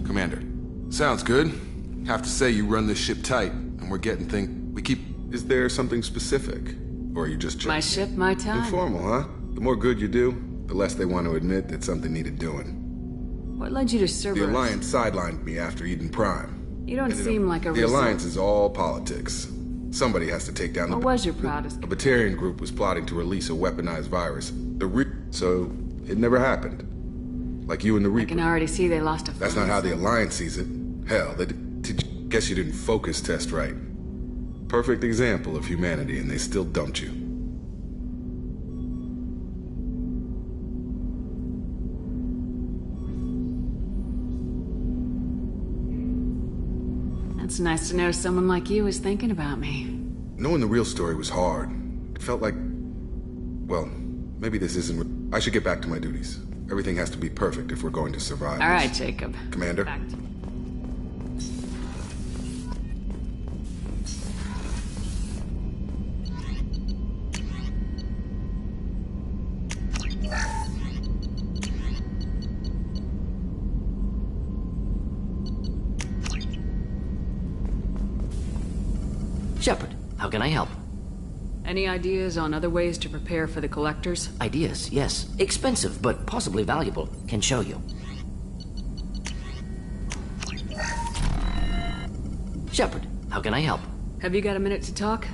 Commander, sounds good. Have to say you run this ship tight, and we're getting Is there something specific? Or are you just My ship, my time. Informal, huh? The more good you do, the less they want to admit that something needed doing. What led you to Cerberus? The Alliance sidelined me after Eden Prime. You don't seem like a The Alliance is all politics. Somebody has to take down What was your proudest? A Batarian group was plotting to release a weaponized virus. So it never happened. Like you and the Reaper. I can already see they lost a That's not how the Alliance sees it. Hell, guess you didn't focus test right. Perfect example of humanity, and they still dumped you. It's nice to know someone like you is thinking about me. Knowing the real story was hard. It felt like... Well, maybe this isn't... I should get back to my duties. Everything has to be perfect if we're going to survive. All right, Jacob. Commander? Back to... Shepard, how can I help? Any ideas on other ways to prepare for the Collectors? Ideas, yes. Expensive, but possibly valuable. Can show you. Shepard, how can I help? Have you got a minute to talk?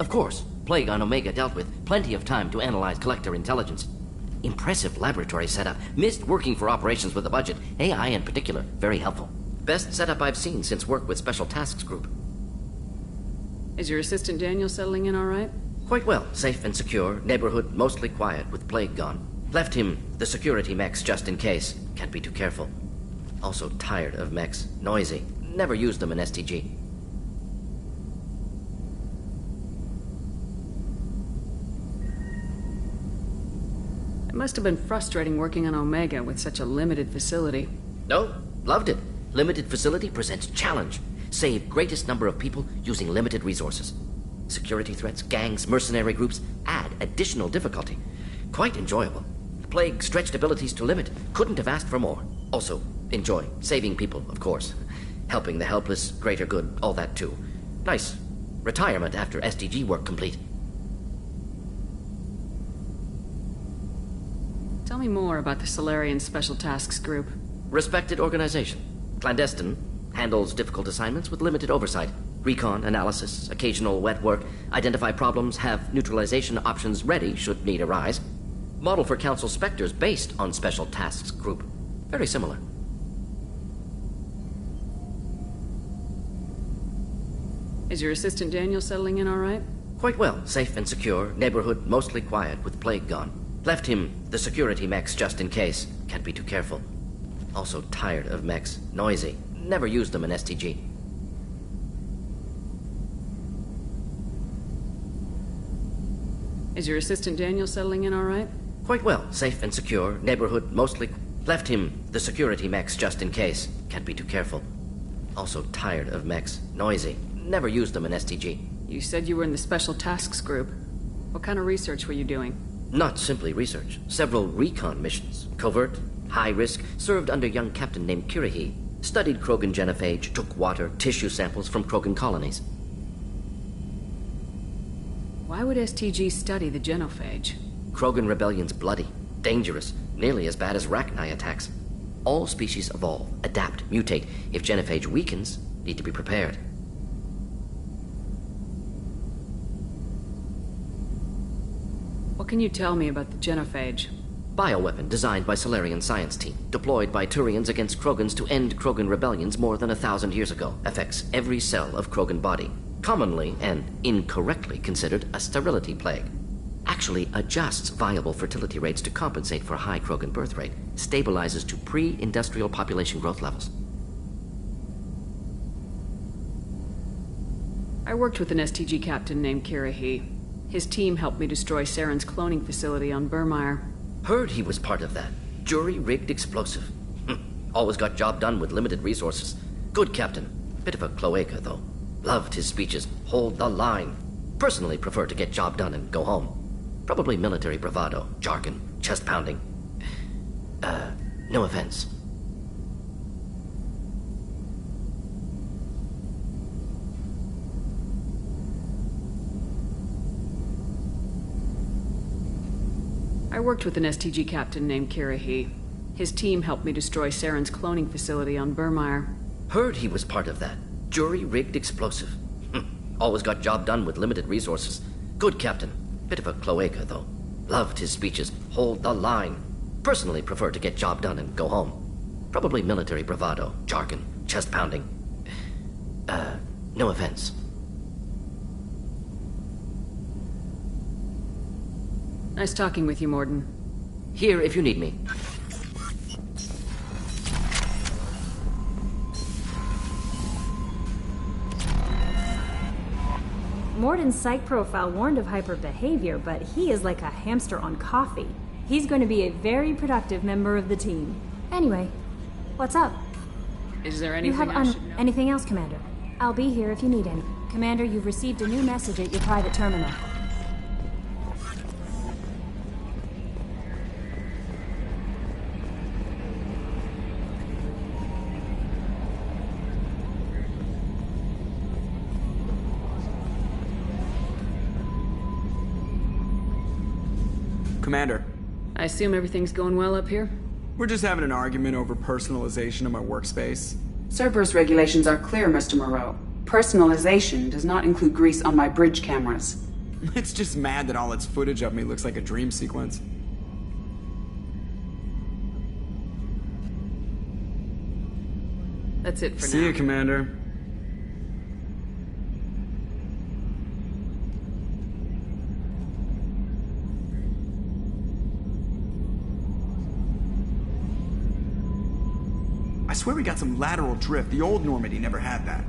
Of course. Plague on Omega dealt with. Plenty of time to analyze Collector intelligence. Impressive laboratory setup. Missed working for operations with a budget. AI in particular. Very helpful. Best setup I've seen since work with Special Tasks Group. Is your assistant Daniel settling in all right? Quite well. Safe and secure. Neighborhood mostly quiet with Plague gone. Left him the security mechs just in case. Can't be too careful. Also tired of mechs. Noisy. Never used them in STG. It must have been frustrating working on Omega with such a limited facility. No, loved it. Limited facility presents challenge. Save greatest number of people using limited resources. Security threats, gangs, mercenary groups add additional difficulty. Quite enjoyable. The Plague stretched abilities to limit. Couldn't have asked for more. Also, enjoy. Saving people, of course. Helping the helpless, greater good, all that too. Nice. Retirement after SDG work complete. Tell me more about the Solarian Special Tasks Group. Respected organization. Clandestine. Handles difficult assignments with limited oversight. Recon, analysis, occasional wet work. Identify problems, have neutralization options ready should need arise. Model for Council Spectres based on Special Tasks Group. Very similar. Is your assistant Daniel settling in all right? Quite well. Safe and secure. Neighborhood mostly quiet with plague gone. Left him the security mechs just in case. Can't be too careful. Also tired of mechs. Noisy. Never used them in STG. Is your assistant Daniel settling in all right? Quite well. Safe and secure. Neighborhood mostly... Left him the security mechs just in case. Can't be too careful. Also tired of mechs. Noisy. Never used them in STG. You said you were in the Special Tasks Group. What kind of research were you doing? Not simply research. Several recon missions. Covert, high risk, served under young captain named Kirihi. Studied Krogan genophage, took water, tissue samples from Krogan colonies. Why would STG study the genophage? Krogan rebellion's bloody, dangerous, nearly as bad as Rachni attacks. All species evolve, adapt, mutate. If genophage weakens, need to be prepared. What can you tell me about the genophage? Bioweapon designed by Solarian science team, deployed by Turians against Krogans to end Krogan rebellions more than 1,000 years ago. Affects every cell of Krogan body. Commonly and incorrectly considered a sterility plague. Actually adjusts viable fertility rates to compensate for a high Krogan birth rate. Stabilizes to pre-industrial population growth levels. I worked with an STG captain named Kirihi. His team helped me destroy Saren's cloning facility on Burmire. Heard he was part of that. Jury-rigged explosive. Always got job done with limited resources. Good captain. Bit of a cloaca, though. Loved his speeches. Hold the line. Personally prefer to get job done and go home. Probably military bravado, jargon, chest pounding. No offense. I worked with an STG captain named Kirihi. His team helped me destroy Saren's cloning facility on Burmire. Heard he was part of that. Jury-rigged explosive. Always got job done with limited resources. Good captain. Bit of a cloaca, though. Loved his speeches. Hold the line. Personally prefer to get job done and go home. Probably military bravado, jargon, chest pounding. No offense. Nice talking with you, Morden. Here if you need me. Morden's psych profile warned of hyper behavior, but he is like a hamster on coffee. He's going to be a very productive member of the team. Anyway, what's up? Is there anything I should know? Anything else, Commander? I'll be here if you need any. Commander, you've received a new message at your private terminal. Commander. I assume everything's going well up here? We're just having an argument over personalization of my workspace. Cerberus regulations are clear, Mr. Moreau. Personalization does not include grease on my bridge cameras. It's just mad that all its footage of me looks like a dream sequence. That's it for now. See you, Commander. I swear we got some lateral drift. The old Normandy never had that.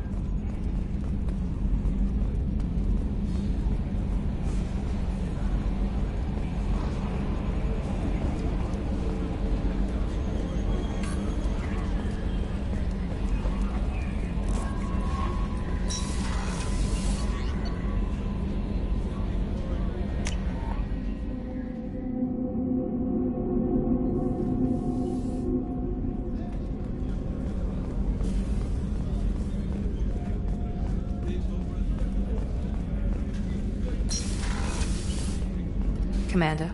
Commander,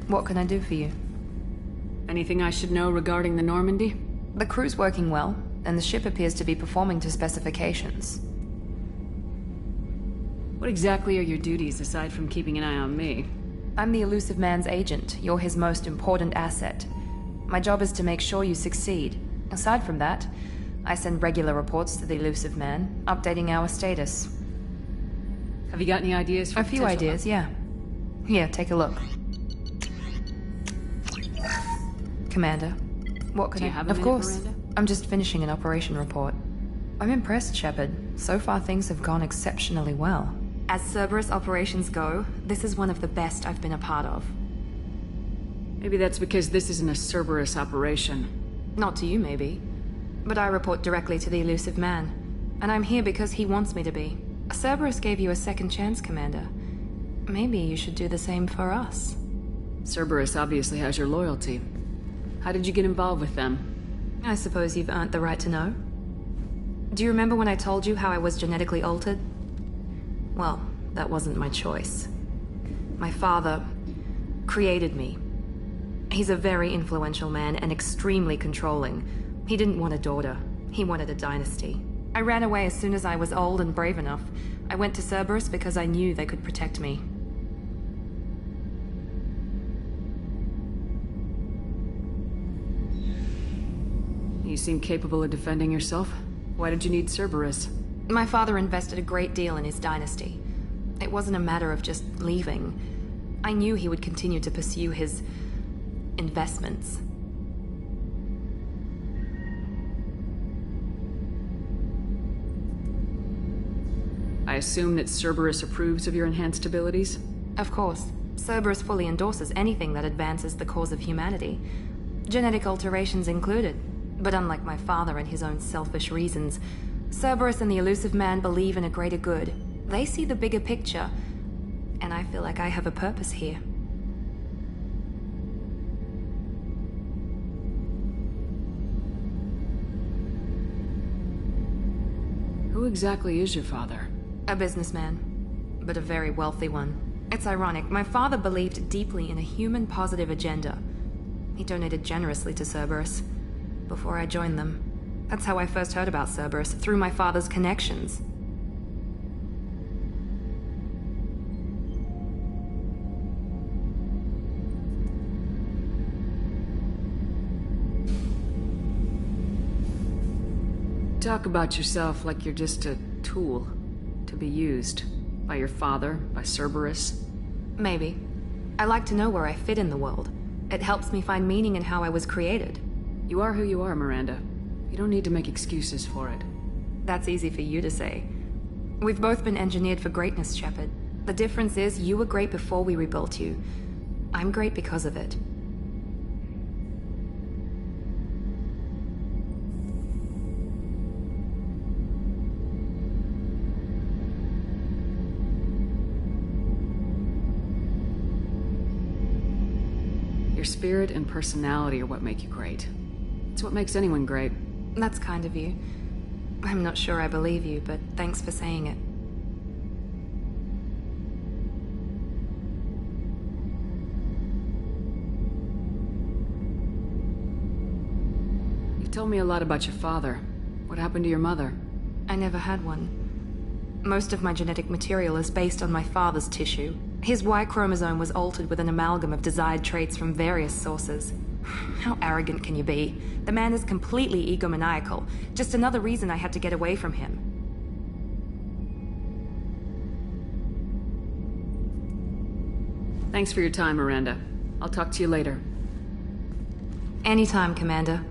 what can I do for you? Anything I should know regarding the Normandy? The crew's working well, and the ship appears to be performing to specifications. What exactly are your duties aside from keeping an eye on me? I'm the Elusive Man's agent. You're his most important asset. My job is to make sure you succeed. Aside from that, I send regular reports to the Elusive Man, updating our status. Have you got any ideas for A few potential- ideas, yeah. Here, take a look. Commander, what could Do you I... have a Of minute, course. Miranda? I'm just finishing an operation report. I'm impressed, Shepard. So far, things have gone exceptionally well. As Cerberus operations go, this is one of the best I've been a part of. Maybe that's because this isn't a Cerberus operation. Not to you, maybe. But I report directly to the Elusive Man. And I'm here because he wants me to be. Cerberus gave you a second chance, Commander. Maybe you should do the same for us. Cerberus obviously has your loyalty. How did you get involved with them? I suppose you've earned the right to know. Do you remember when I told you how I was genetically altered? Well, that wasn't my choice. My father created me. He's a very influential man and extremely controlling. He didn't want a daughter. He wanted a dynasty. I ran away as soon as I was old and brave enough. I went to Cerberus because I knew they could protect me. You seem capable of defending yourself. Why did you need Cerberus? My father invested a great deal in his dynasty. It wasn't a matter of just leaving. I knew he would continue to pursue his investments. I assume that Cerberus approves of your enhanced abilities? Of course. Cerberus fully endorses anything that advances the cause of humanity. Genetic alterations included. But unlike my father and his own selfish reasons, Cerberus and the Elusive Man believe in a greater good. They see the bigger picture, and I feel like I have a purpose here. Who exactly is your father? A businessman, but a very wealthy one. It's ironic, my father believed deeply in a human-positive agenda. He donated generously to Cerberus before I joined them. That's how I first heard about Cerberus, through my father's connections. Talk about yourself like you're just a tool to be used by your father, by Cerberus. Maybe. I like to know where I fit in the world. It helps me find meaning in how I was created. You are who you are, Miranda. You don't need to make excuses for it. That's easy for you to say. We've both been engineered for greatness, Shepard. The difference is you were great before we rebuilt you. I'm great because of it. Your spirit and personality are what make you great. It's what makes anyone great. That's kind of you. I'm not sure I believe you, but thanks for saying it. You've told me a lot about your father. What happened to your mother? I never had one. Most of my genetic material is based on my father's tissue. His Y chromosome was altered with an amalgam of desired traits from various sources. How arrogant can you be? The man is completely egomaniacal. Just another reason I had to get away from him. Thanks for your time, Miranda. I'll talk to you later. Anytime, Commander.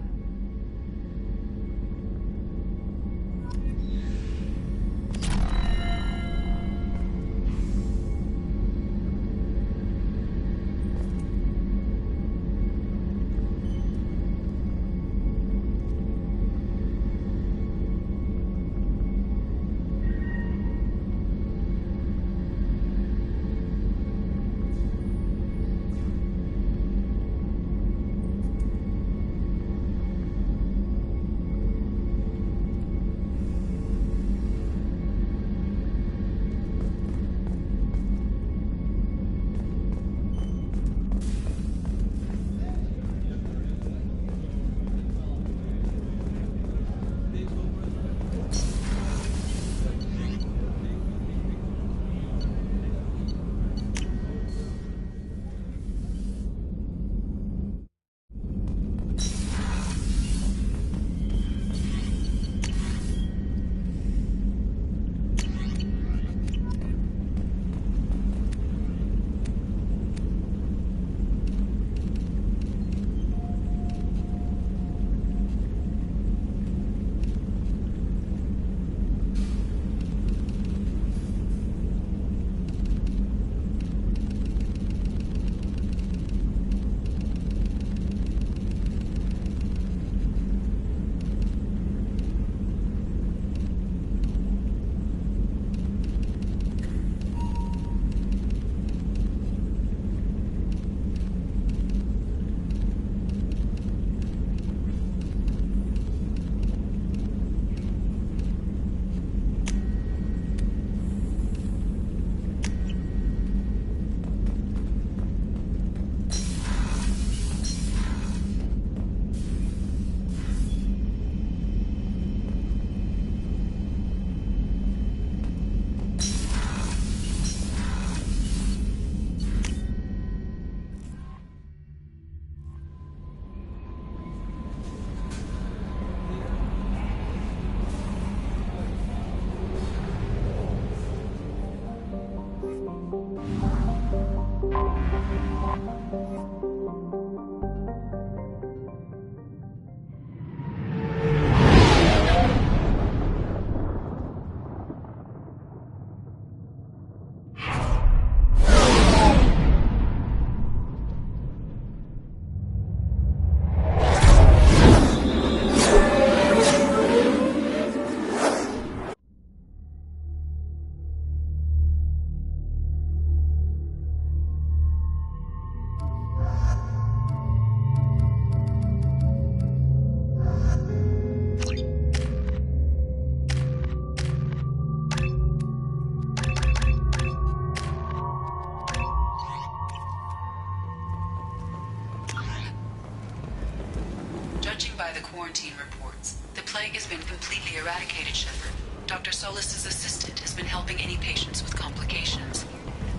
quarantine reports. The plague has been completely eradicated, Shepard. Dr. Solis's assistant has been helping any patients with complications.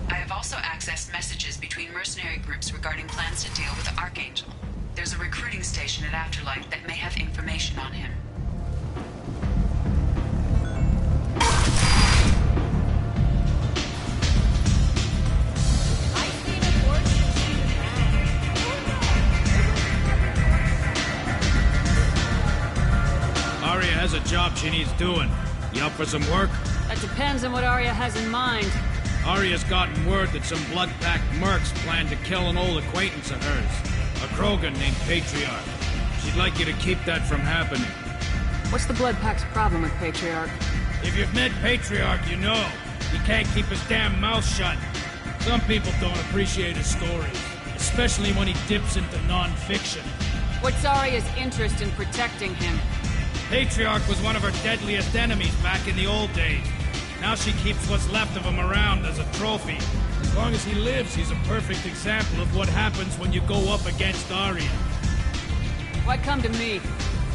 I have also accessed messages between mercenary groups regarding plans to deal with the Archangel. There's a recruiting station at Afterlife that may have information on him. Arya has a job she needs doing. You up for some work? That depends on what Arya has in mind. Arya's gotten word that some blood-packed mercs plan to kill an old acquaintance of hers. A Krogan named Patriarch. She'd like you to keep that from happening. What's the Blood Pack's problem with Patriarch? If you've met Patriarch, you know. He can't keep his damn mouth shut. Some people don't appreciate his stories, especially when he dips into non-fiction. What's Arya's interest in protecting him? Patriarch was one of her deadliest enemies back in the old days. Now she keeps what's left of him around as a trophy. As long as he lives, he's a perfect example of what happens when you go up against Arya. Why come to me?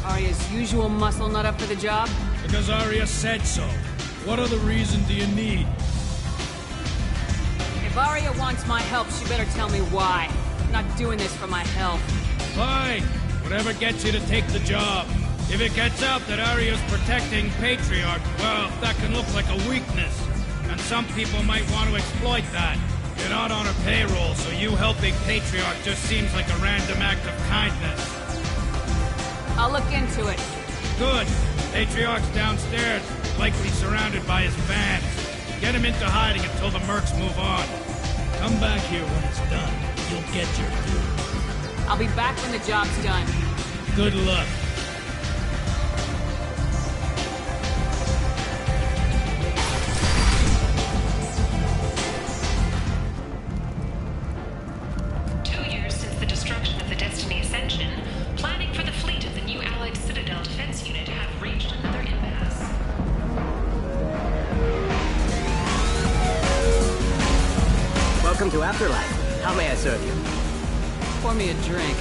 Arya's usual muscle not up for the job? Because Arya said so. What other reason do you need? If Arya wants my help, she better tell me why. I'm not doing this for my health. Fine. Whatever gets you to take the job. If it gets out that Arya's protecting Patriarch, well, that can look like a weakness. And some people might want to exploit that. You're not on her payroll, so you helping Patriarch just seems like a random act of kindness. I'll look into it. Good. Patriarch's downstairs, likely surrounded by his fans. Get him into hiding until the mercs move on. Come back here when it's done. You'll get your due. I'll be back when the job's done. Good luck. Welcome to Afterlife. How may I serve you? Pour me a drink.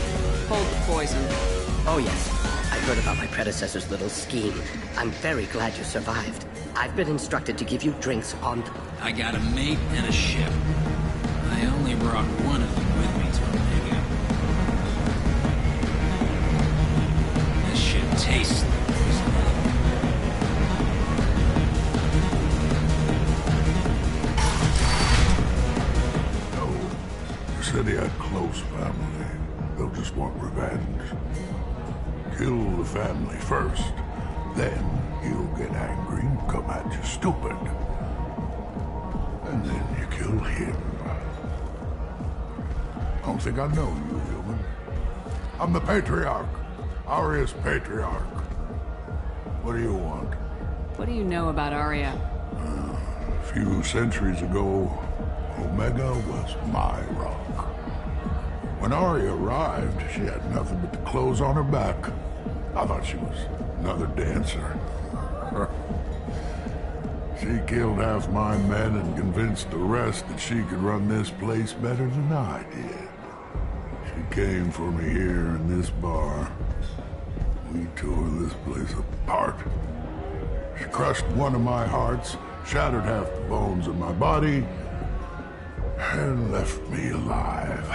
Hold the poison. Oh, yes. I heard about my predecessor's little scheme. I'm very glad you survived. I've been instructed to give you drinks on... I got a mate and a ship. I only brought one of them with me to Omega. This ship tastes like poison. Said he had close family. They'll just want revenge. Kill the family first, then he'll get angry and come at you stupid. And then you kill him. I don't think I know you, human. I'm the Patriarch. Arya's Patriarch. What do you want? What do you know about Arya? A few centuries ago, Omega was my rock. When Arya arrived, she had nothing but the clothes on her back. I thought she was another dancer. She killed half my men and convinced the rest that she could run this place better than I did. She came for me here in this bar. We tore this place apart. She crushed one of my hearts, shattered half the bones in my body, and left me alive.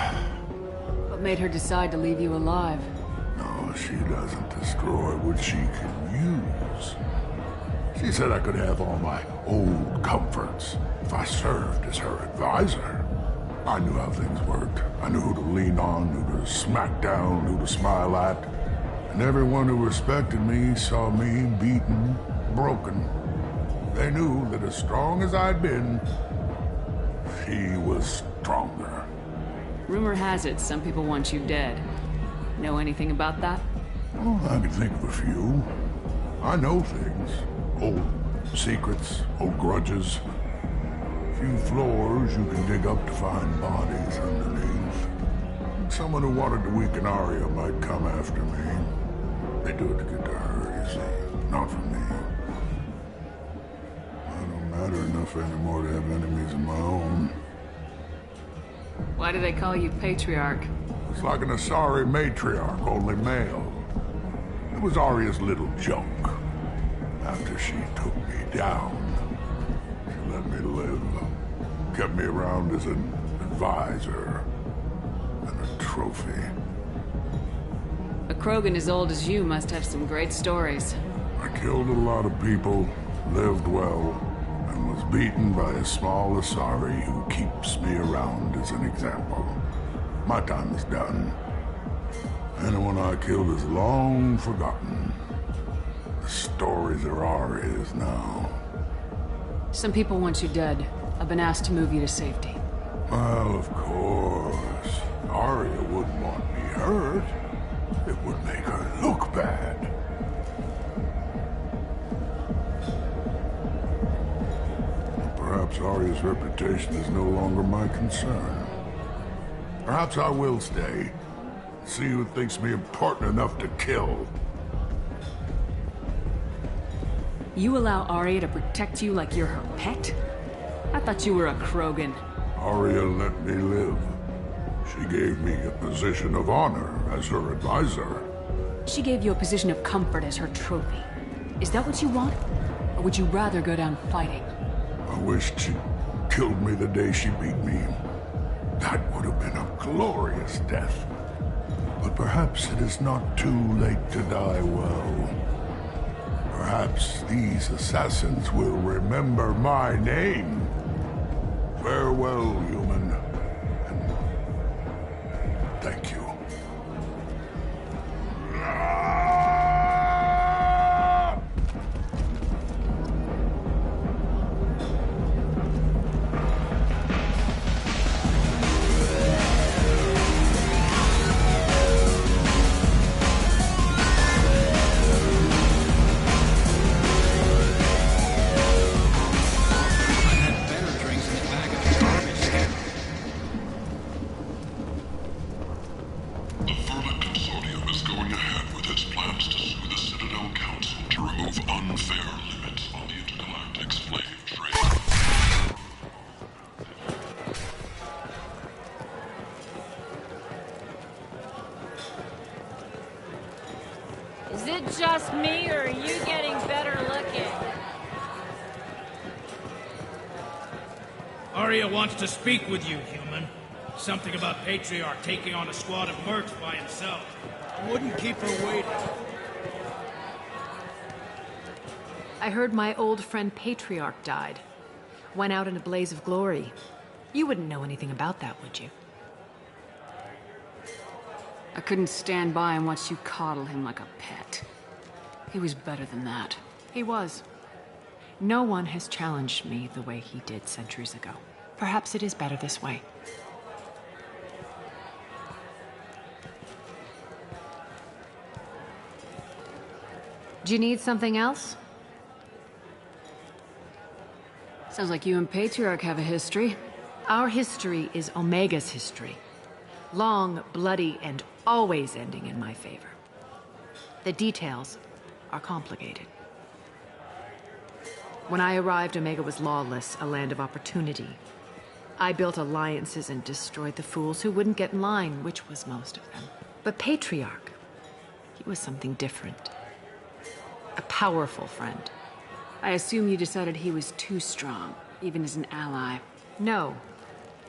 What made her decide to leave you alive? No, she doesn't destroy what she can use. She said I could have all my old comforts if I served as her advisor. I knew how things worked. I knew who to lean on, who to smack down, who to smile at. And everyone who respected me saw me beaten, broken. They knew that as strong as I'd been, she was stronger. Rumor has it some people want you dead. Know anything about that? Oh, I can think of a few. I know things. Old secrets, old grudges. A few floors you can dig up to find bodies underneath. Someone who wanted to weaken Arya might come after me. They do it to get to her, you see. Not for me. I don't matter enough anymore to have enemies of my own. Why do they call you Patriarch? It's like an Asari matriarch, only male. It was Arya's little joke. After she took me down, she let me live. Kept me around as an advisor and a trophy. A Krogan as old as you must have some great stories. I killed a lot of people, lived well, and was beaten by a small Asari who keeps me around as an example. My time is done. Anyone I killed is long forgotten. The stories are Arya's now. Some people want you dead. I've been asked to move you to safety. Well, of course. Arya wouldn't want me hurt. It would make her look bad. Perhaps Arya's reputation is no longer my concern. Perhaps I will stay. See who thinks me important enough to kill. You allow Arya to protect you like you're her pet? I thought you were a Krogan. Arya let me live. She gave me a position of honor as her advisor. She gave you a position of comfort as her trophy. Is that what you want? Or would you rather go down fighting? I wished she'd killed me the day she beat me. That would have been a glorious death. But perhaps it is not too late to die well. Perhaps these assassins will remember my name. Farewell, human. And thank you. Is it just me, or are you getting better looking? Arya wants to speak with you, human. Something about Patriarch taking on a squad of mercs by himself. I wouldn't keep her waiting. I heard my old friend Patriarch died. Went out in a blaze of glory. You wouldn't know anything about that, would you? I couldn't stand by and watch you coddle him like a pet. He was better than that. He was. No one has challenged me the way he did centuries ago. Perhaps it is better this way. Do you need something else? Sounds like you and Patriarch have a history. Our history is Omega's history. Long, bloody, and always ending in my favor. The details are complicated. When I arrived, Omega was lawless, a land of opportunity. I built alliances and destroyed the fools who wouldn't get in line, which was most of them. But Patriarch, he was something different. A powerful friend. I assume you decided he was too strong, even as an ally. No.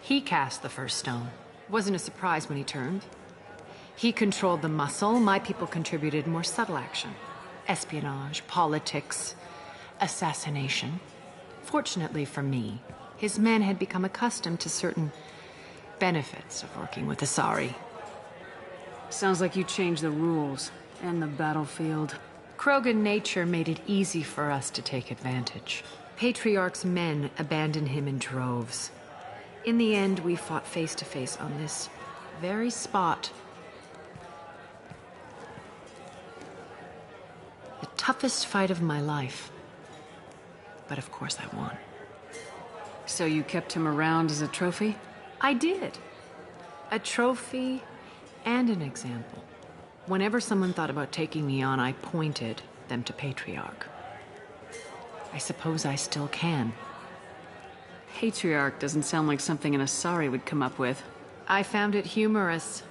He cast the first stone. Wasn't a surprise when he turned. He controlled the muscle. My people contributed more subtle action. Espionage, politics, assassination. Fortunately for me, his men had become accustomed to certain benefits of working with Asari. Sounds like you changed the rules and the battlefield. Krogan nature made it easy for us to take advantage. Patriarch's men abandoned him in droves. In the end, we fought face to face on this very spot. The toughest fight of my life. But of course I won. So you kept him around as a trophy? I did. A trophy and an example. Whenever someone thought about taking me on, I pointed them to Patriarch. I suppose I still can. Patriarch doesn't sound like something an Asari would come up with. I found it humorous.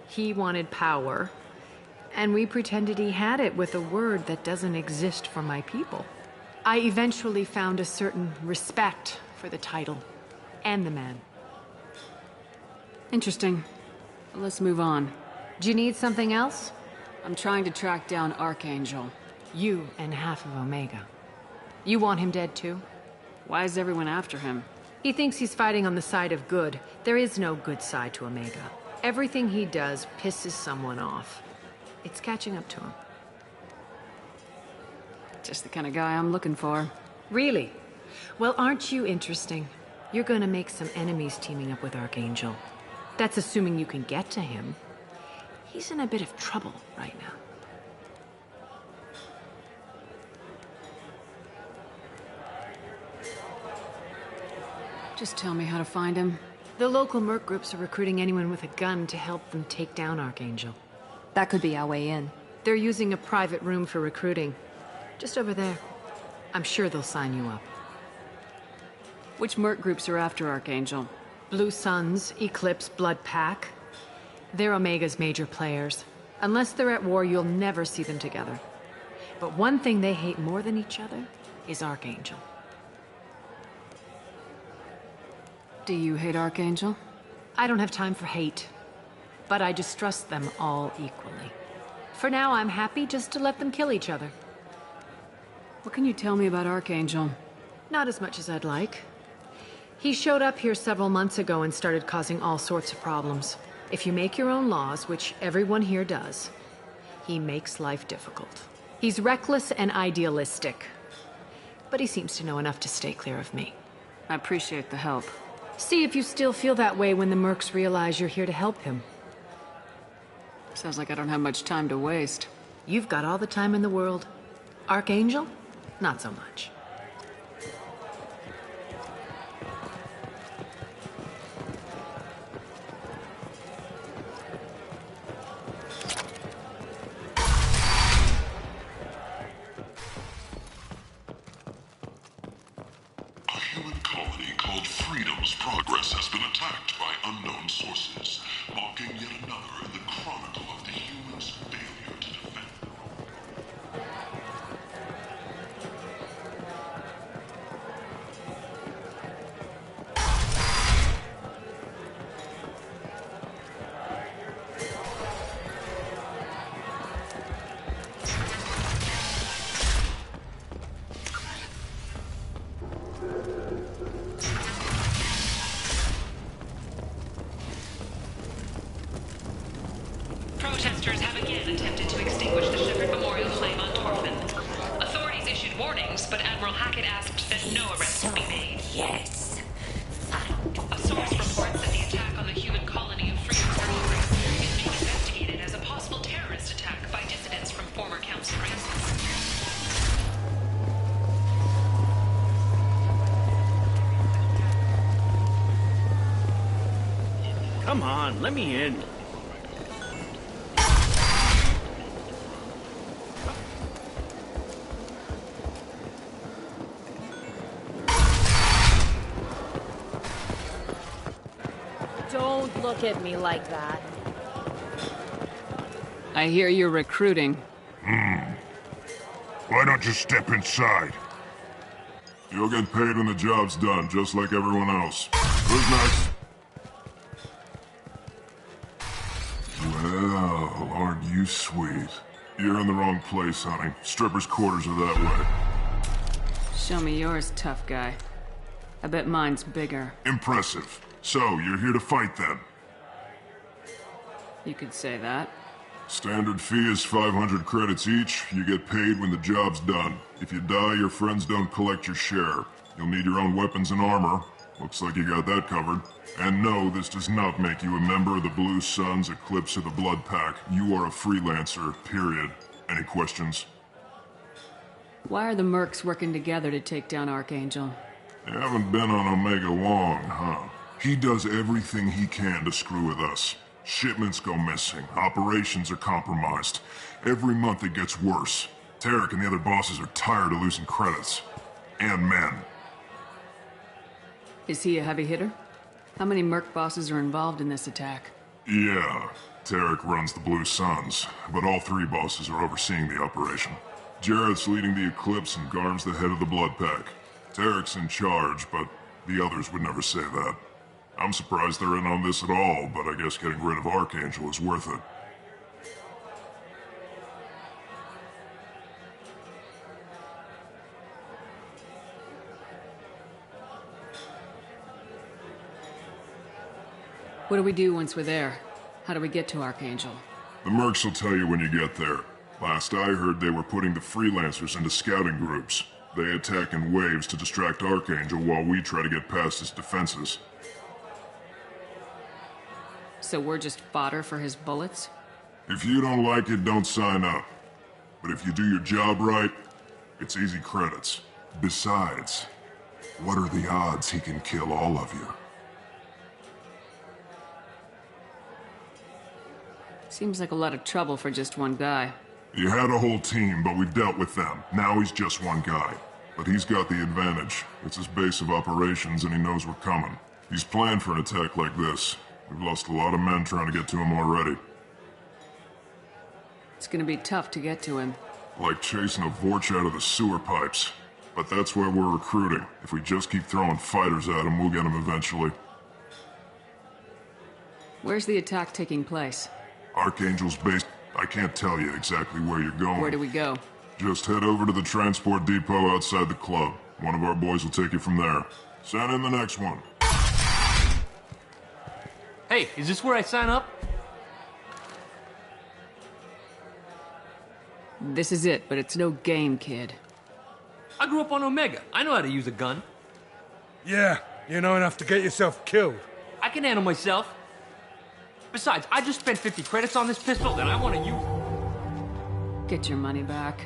He wanted power, And we pretended he had it with a word that doesn't exist for my people. I eventually found a certain respect for the title and the man. Interesting. Let's move on. Do you need something else? I'm trying to track down Archangel. You and half of Omega. You want him dead too? Why is everyone after him? He thinks he's fighting on the side of good. There is no good side to Omega. Everything he does pisses someone off. It's catching up to him. Just the kind of guy I'm looking for. Really? Well, aren't you interesting? You're gonna make some enemies teaming up with Archangel. That's assuming you can get to him. He's in a bit of trouble right now. Just tell me how to find him. The local merc groups are recruiting anyone with a gun to help them take down Archangel. That could be our way in. They're using a private room for recruiting. Just over there. I'm sure they'll sign you up. Which merc groups are after Archangel? Blue Suns, Eclipse, Blood Pack. They're Omega's major players. Unless they're at war, you'll never see them together. But one thing they hate more than each other is Archangel. Do you hate Archangel? I don't have time for hate. But I distrust them all equally. For now, I'm happy just to let them kill each other. What can you tell me about Archangel? Not as much as I'd like. He showed up here several months ago and started causing all sorts of problems. If you make your own laws, which everyone here does, he makes life difficult. He's reckless and idealistic. But he seems to know enough to stay clear of me. I appreciate the help. See if you still feel that way when the mercs realize you're here to help him. Sounds like I don't have much time to waste. You've got all the time in the world. Archangel? Not so much. A human colony called Freedom's Progress has been attacked by unknown sources, marking yet another in the chronicle of the humans' failure to defend their own. Protesters have again attempted to extinguish the Shepherd Memorial flame on Torfman. Authorities issued warnings, but Admiral Hackett asked that no arrests be made. Yes. A source reports that the attack on the human colony of Freedom's Progress is being investigated as a possible terrorist attack by dissidents from former council races. Come on, let me in. Don't look at me like that. I hear you're recruiting. Why don't you step inside? You'll get paid when the job's done, just like everyone else. Who's next? Well, aren't you sweet? You're in the wrong place, honey. Strippers' quarters are that way. Show me yours, tough guy. I bet mine's bigger. Impressive. So, you're here to fight then? You could say that. Standard fee is 500 credits each. You get paid when the job's done. If you die, your friends don't collect your share. You'll need your own weapons and armor. Looks like you got that covered. And no, this does not make you a member of the Blue Suns, Eclipse, or the Blood Pack. You are a freelancer, period. Any questions? Why are the mercs working together to take down Archangel? You haven't been on Omega long, huh? He does everything he can to screw with us. Shipments go missing. Operations are compromised. Every month it gets worse. Tarek and the other bosses are tired of losing credits. And men. Is he a heavy hitter? How many merc bosses are involved in this attack? Yeah. Tarek runs the Blue Suns, but all three bosses are overseeing the operation. Jarrett's leading the Eclipse and Garm's the head of the Blood Pack. Tarek's in charge, but the others would never say that. I'm surprised they're in on this at all, but I guess getting rid of Archangel is worth it. What do we do once we're there? How do we get to Archangel? The mercs will tell you when you get there. Last I heard, they were putting the freelancers into scouting groups. They attack in waves to distract Archangel while we try to get past his defenses. So we're just fodder for his bullets? If you don't like it, don't sign up. But if you do your job right, it's easy credits. Besides, what are the odds he can kill all of you? Seems like a lot of trouble for just one guy. He had a whole team, but we dealt with them. Now he's just one guy. But he's got the advantage. It's his base of operations and he knows we're coming. He's planned for an attack like this. We've lost a lot of men trying to get to him already. It's gonna be tough to get to him. Like chasing a Vorch out of the sewer pipes. But that's why we're recruiting. If we just keep throwing fighters at him, we'll get him eventually. Where's the attack taking place? Archangel's base. I can't tell you exactly where you're going. Where do we go? Just head over to the transport depot outside the club. One of our boys will take you from there. Send in the next one. Hey, is this where I sign up? This is it, but it's no game, kid. I grew up on Omega. I know how to use a gun. Yeah, you know enough to get yourself killed. I can handle myself. Besides, I just spent 50 credits on this pistol that I want to use. Get your money back.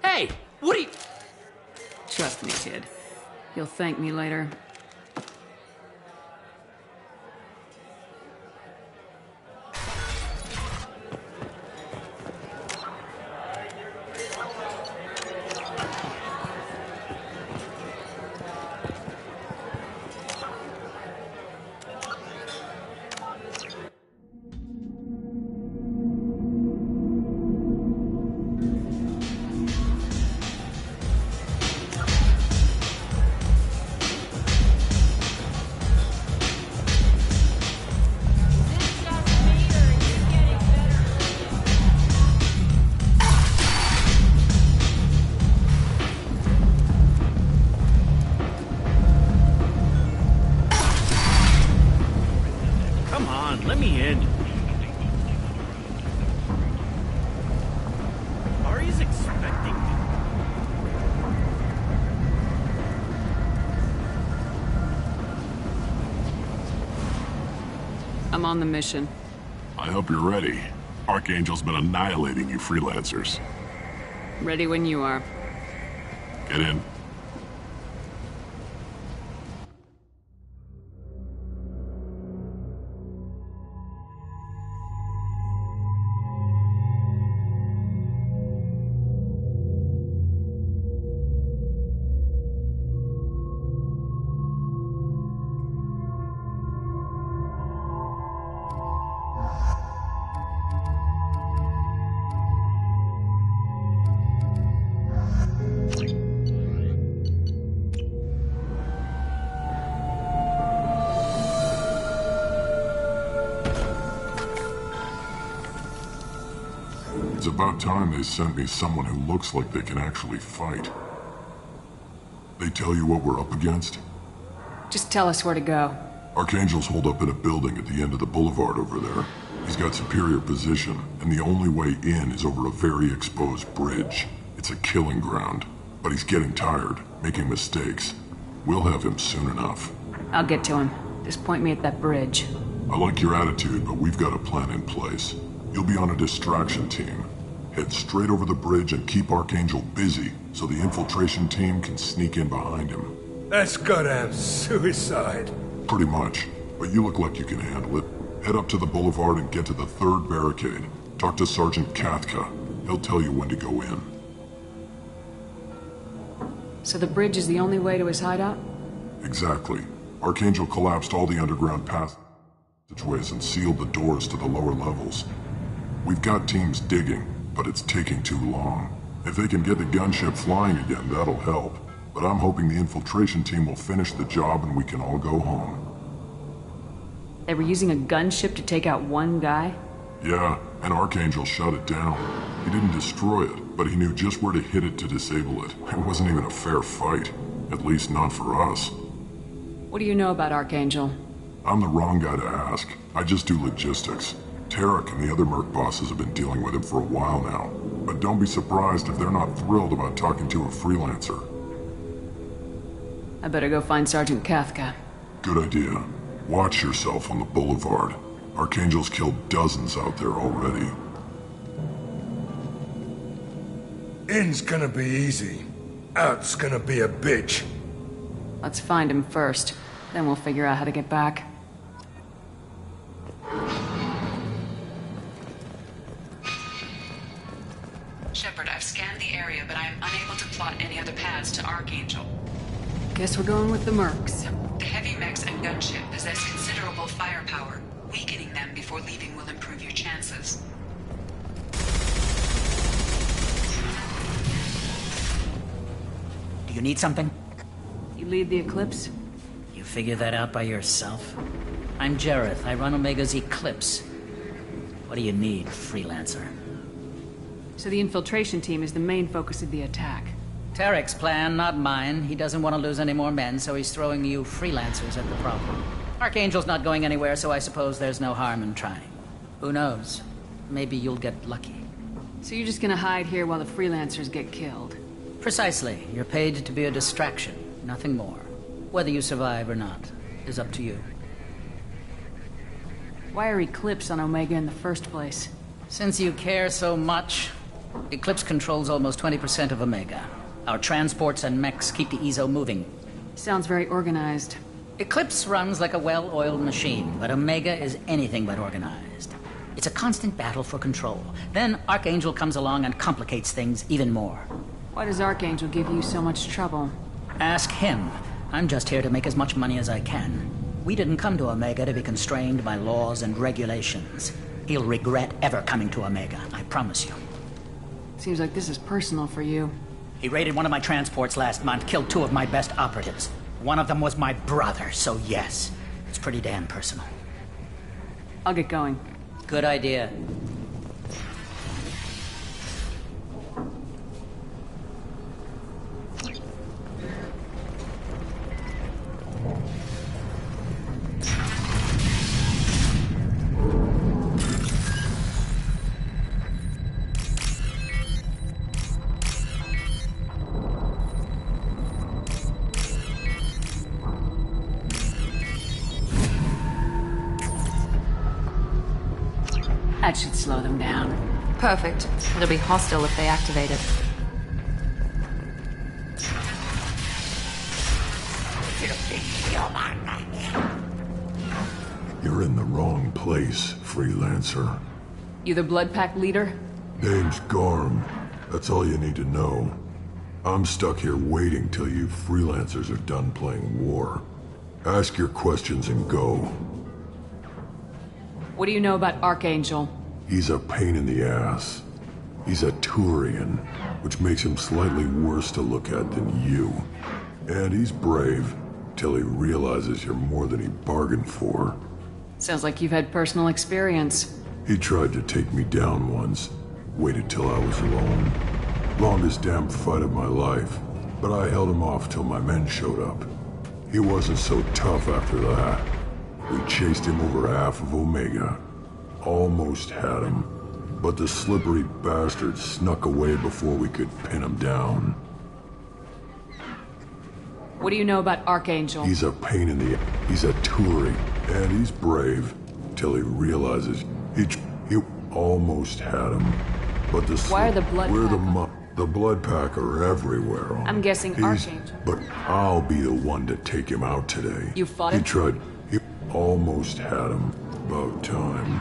Hey, what are you... Trust me, kid. You'll thank me later. Let me in. Ari's expecting me. I'm on the mission. I hope you're ready. Archangel's been annihilating you freelancers. Ready when you are. Get in. It's about time they sent me someone who looks like they can actually fight. They tell you what we're up against? Just tell us where to go. Archangel's holed up in a building at the end of the boulevard over there. He's got superior position, and the only way in is over a very exposed bridge. It's a killing ground, but he's getting tired, making mistakes. We'll have him soon enough. I'll get to him. Just point me at that bridge. I like your attitude, but we've got a plan in place. You'll be on a distraction team. Head straight over the bridge and keep Archangel busy so the infiltration team can sneak in behind him. That's goddamn suicide. Pretty much, but you look like you can handle it. Head up to the boulevard and get to the third barricade. Talk to Sergeant Kathka. He'll tell you when to go in. So the bridge is the only way to his hideout? Exactly. Archangel collapsed all the underground paths passageways and sealed the doors to the lower levels. We've got teams digging, but it's taking too long. If they can get the gunship flying again, that'll help. But I'm hoping the infiltration team will finish the job and we can all go home. They were using a gunship to take out one guy? Yeah, and Archangel shut it down. He didn't destroy it, but he knew just where to hit it to disable it. It wasn't even a fair fight. At least not for us. What do you know about Archangel? I'm the wrong guy to ask. I just do logistics. Tarek and the other merc bosses have been dealing with him for a while now. But don't be surprised if they're not thrilled about talking to a freelancer. I better go find Sergeant Kafka. Good idea. Watch yourself on the boulevard. Archangel's killed dozens out there already. In's gonna be easy. Out's gonna be a bitch. Let's find him first. Then we'll figure out how to get back. Shepard, I've scanned the area, but I am unable to plot any other paths to Archangel. Guess we're going with the mercs. The heavy mechs and gunship possess considerable firepower. Weakening them before leaving will improve your chances. Do you need something? You lead the Eclipse? You figure that out by yourself? I'm Jareth. I run Omega's Eclipse. What do you need, freelancer? So the infiltration team is the main focus of the attack. Tarek's plan, not mine. He doesn't want to lose any more men, so he's throwing you freelancers at the problem. Archangel's not going anywhere, so I suppose there's no harm in trying. Who knows? Maybe you'll get lucky. So you're just gonna hide here while the freelancers get killed? Precisely. You're paid to be a distraction, nothing more. Whether you survive or not is up to you. Why are Eclipse on Omega in the first place? Since you care so much, Eclipse controls almost 20% of Omega. Our transports and mechs keep the EZO moving. Sounds very organized. Eclipse runs like a well-oiled machine, but Omega is anything but organized. It's a constant battle for control. Then Archangel comes along and complicates things even more. Why does Archangel give you so much trouble? Ask him. I'm just here to make as much money as I can. We didn't come to Omega to be constrained by laws and regulations. He'll regret ever coming to Omega, I promise you. Seems like this is personal for you. He raided one of my transports last month, killed 2 of my best operatives. One of them was my brother, so yes, it's pretty damn personal. I'll get going. Good idea. That should slow them down. Perfect. It'll be hostile if they activate it. You're in the wrong place, freelancer. You the Blood Pack leader? Name's Garm. That's all you need to know. I'm stuck here waiting till you freelancers are done playing war. Ask your questions and go. What do you know about Archangel? He's a pain in the ass. He's a Turian, which makes him slightly worse to look at than you. And he's brave, till he realizes you're more than he bargained for. Sounds like you've had personal experience. He tried to take me down once. Waited till I was alone. Longest damn fight of my life. But I held him off till my men showed up. He wasn't so tough after that. We chased him over half of Omega. Almost had him. But the slippery bastard snuck away before we could pin him down. What do you know about Archangel? He's a pain in the... He's a Turi. And he's brave. Till he realizes... He almost had him. But the... Why are the Blood Pack? The Blood Pack are everywhere. I'm guessing Archangel. But I'll be the one to take him out today. You fought him? He tried... He almost had him. About time.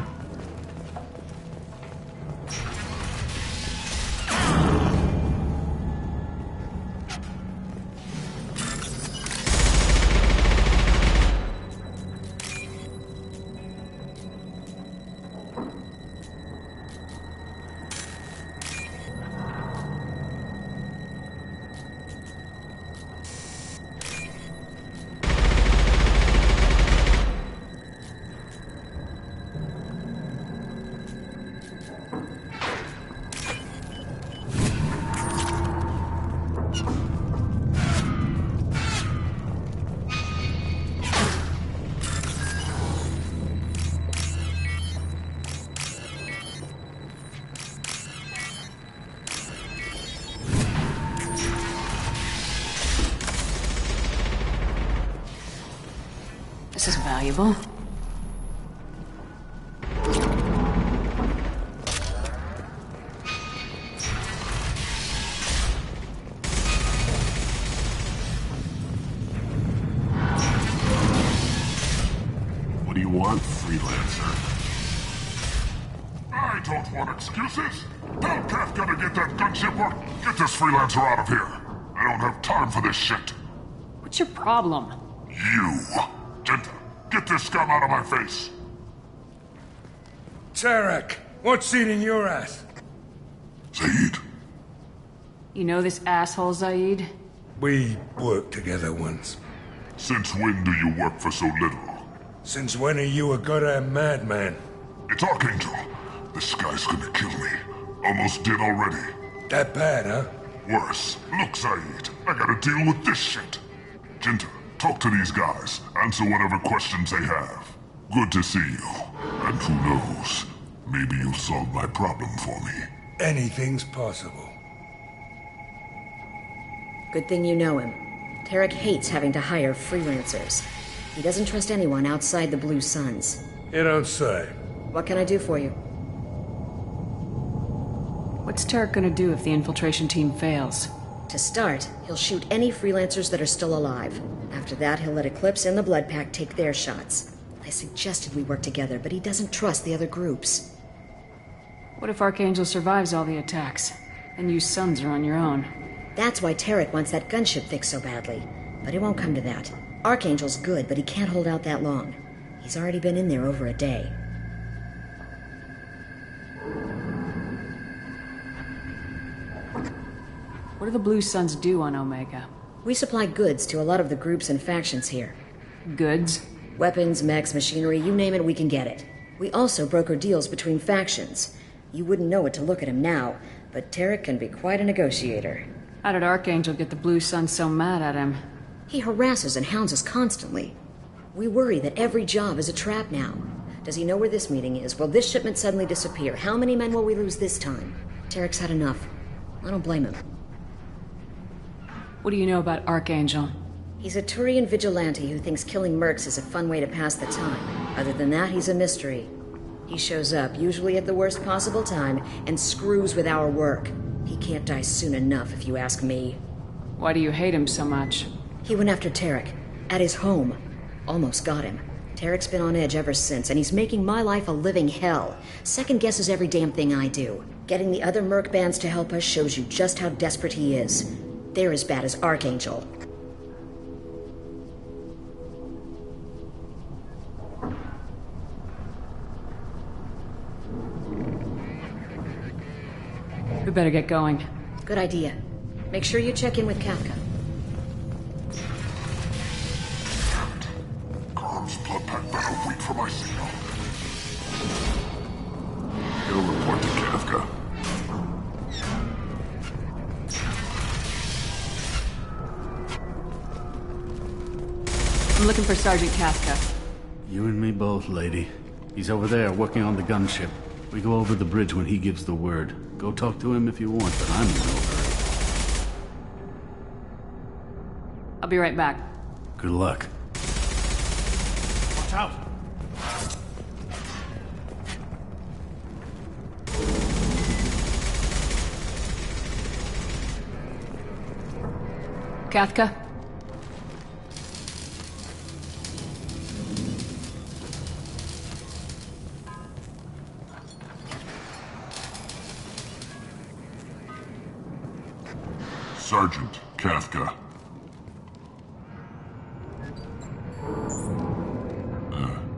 This is valuable. What do you want, freelancer? I don't want excuses. Tell Kafka to get that gunship or get this freelancer out of here. I don't have time for this shit. What's your problem? You. Genta, get this scum out of my face. Tarek, what's eating your ass? Zaid. You know this asshole, Zaid? We worked together once. Since when do you work for so little? Since when are you a goddamn madman? It's Archangel. This guy's gonna kill me. Almost did already. That bad, huh? Worse. Look, Zaid, I gotta deal with this shit. Genta, talk to these guys. Answer whatever questions they have. Good to see you. And who knows, maybe you'll solve my problem for me. Anything's possible. Good thing you know him. Tarek hates having to hire freelancers. He doesn't trust anyone outside the Blue Suns. You don't say. What can I do for you? What's Tarek gonna do if the infiltration team fails? To start, he'll shoot any freelancers that are still alive. After that, he'll let Eclipse and the Blood Pack take their shots. I suggested we work together, but he doesn't trust the other groups. What if Archangel survives all the attacks, and you Sons are on your own? That's why Tarek wants that gunship fixed so badly. But it won't come to that. Archangel's good, but he can't hold out that long. He's already been in there over a day. What do the Blue Suns do on Omega? We supply goods to a lot of the groups and factions here. Goods? Weapons, mechs, machinery, you name it, we can get it. We also broker deals between factions. You wouldn't know it to look at him now, but Tarek can be quite a negotiator. How did Archangel get the Blue Suns so mad at him? He harasses and hounds us constantly. We worry that every job is a trap now. Does he know where this meeting is? Will this shipment suddenly disappear? How many men will we lose this time? Tarek's had enough. I don't blame him. What do you know about Archangel? He's a Turian vigilante who thinks killing mercs is a fun way to pass the time. Other than that, he's a mystery. He shows up, usually at the worst possible time, and screws with our work. He can't die soon enough, if you ask me. Why do you hate him so much? He went after Tarek. At his home. Almost got him. Tarek's been on edge ever since, and he's making my life a living hell. Second guesses every damn thing I do. Getting the other merc bands to help us shows you just how desperate he is. They're as bad as Archangel. We better get going. Good idea. Make sure you check in with Kafka. Carm's blood pack better wait for my signal. He'll report to Kafka. I'm looking for Sergeant Kafka. You and me both, lady. He's over there working on the gunship. We go over the bridge when he gives the word. Go talk to him if you want, but I'm in no hurry. I'll be right back. Good luck. Watch out! Kafka? Sergeant Kafka.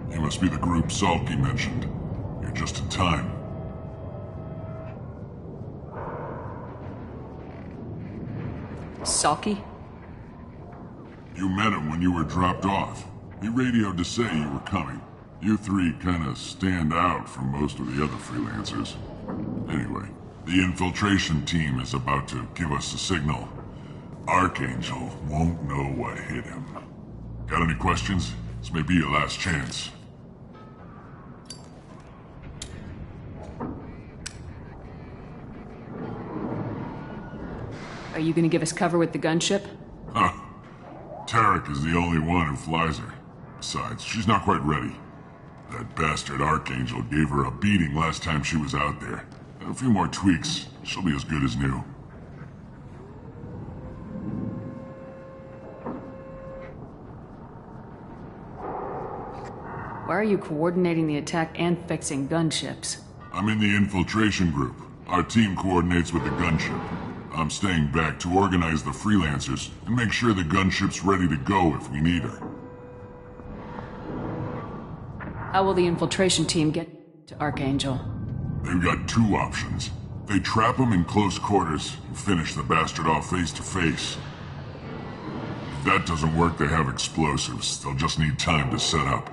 You must be the group Salky mentioned. You're just in time. Salky? You met him when you were dropped off. He radioed to say you were coming. You three kinda stand out from most of the other freelancers. Anyway, the infiltration team is about to give us a signal. Archangel won't know what hit him. Got any questions? This may be your last chance. Are you gonna give us cover with the gunship? Huh. Tarek is the only one who flies her. Besides, she's not quite ready. That bastard Archangel gave her a beating last time she was out there. A few more tweaks, she'll be as good as new. Why are you coordinating the attack and fixing gunships? I'm in the infiltration group. Our team coordinates with the gunship. I'm staying back to organize the freelancers and make sure the gunship's ready to go if we need her. How will the infiltration team get to Archangel? They've got two options. They trap him in close quarters and finish the bastard off face to face. If that doesn't work, they have explosives. They'll just need time to set up.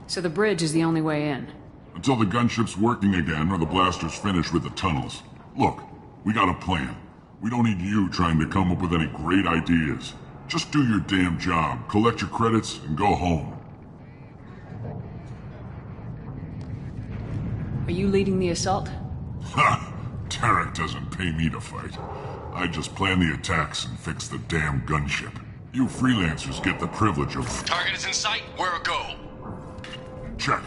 So the bridge is the only way in? Until the gunship's working again or the blasters finish with the tunnels. Look, we got a plan. We don't need you trying to come up with any great ideas. Just do your damn job, collect your credits, and go home. Are you leading the assault? Ha! Tarek doesn't pay me to fight. I just plan the attacks and fix the damn gunship. You freelancers get the privilege of... Target is in sight. Where a go? Check.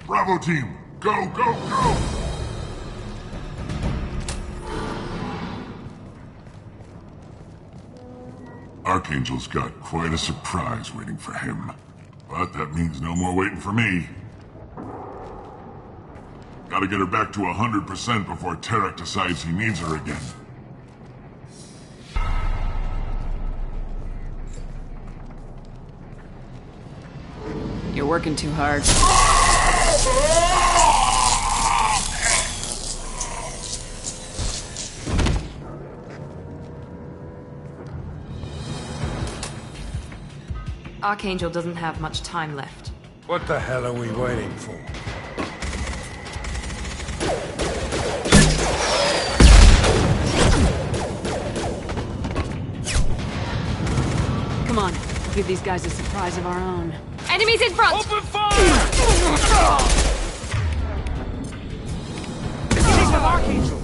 Bravo team, go, go, go! Archangel's got quite a surprise waiting for him. But that means no more waiting for me. Gotta get her back to 100% before Tarek decides he needs her again. You're working too hard. Archangel doesn't have much time left. What the hell are we waiting for? Come on, we'll give these guys a surprise of our own. Enemies in front! Open fire! Enemies with Archangel!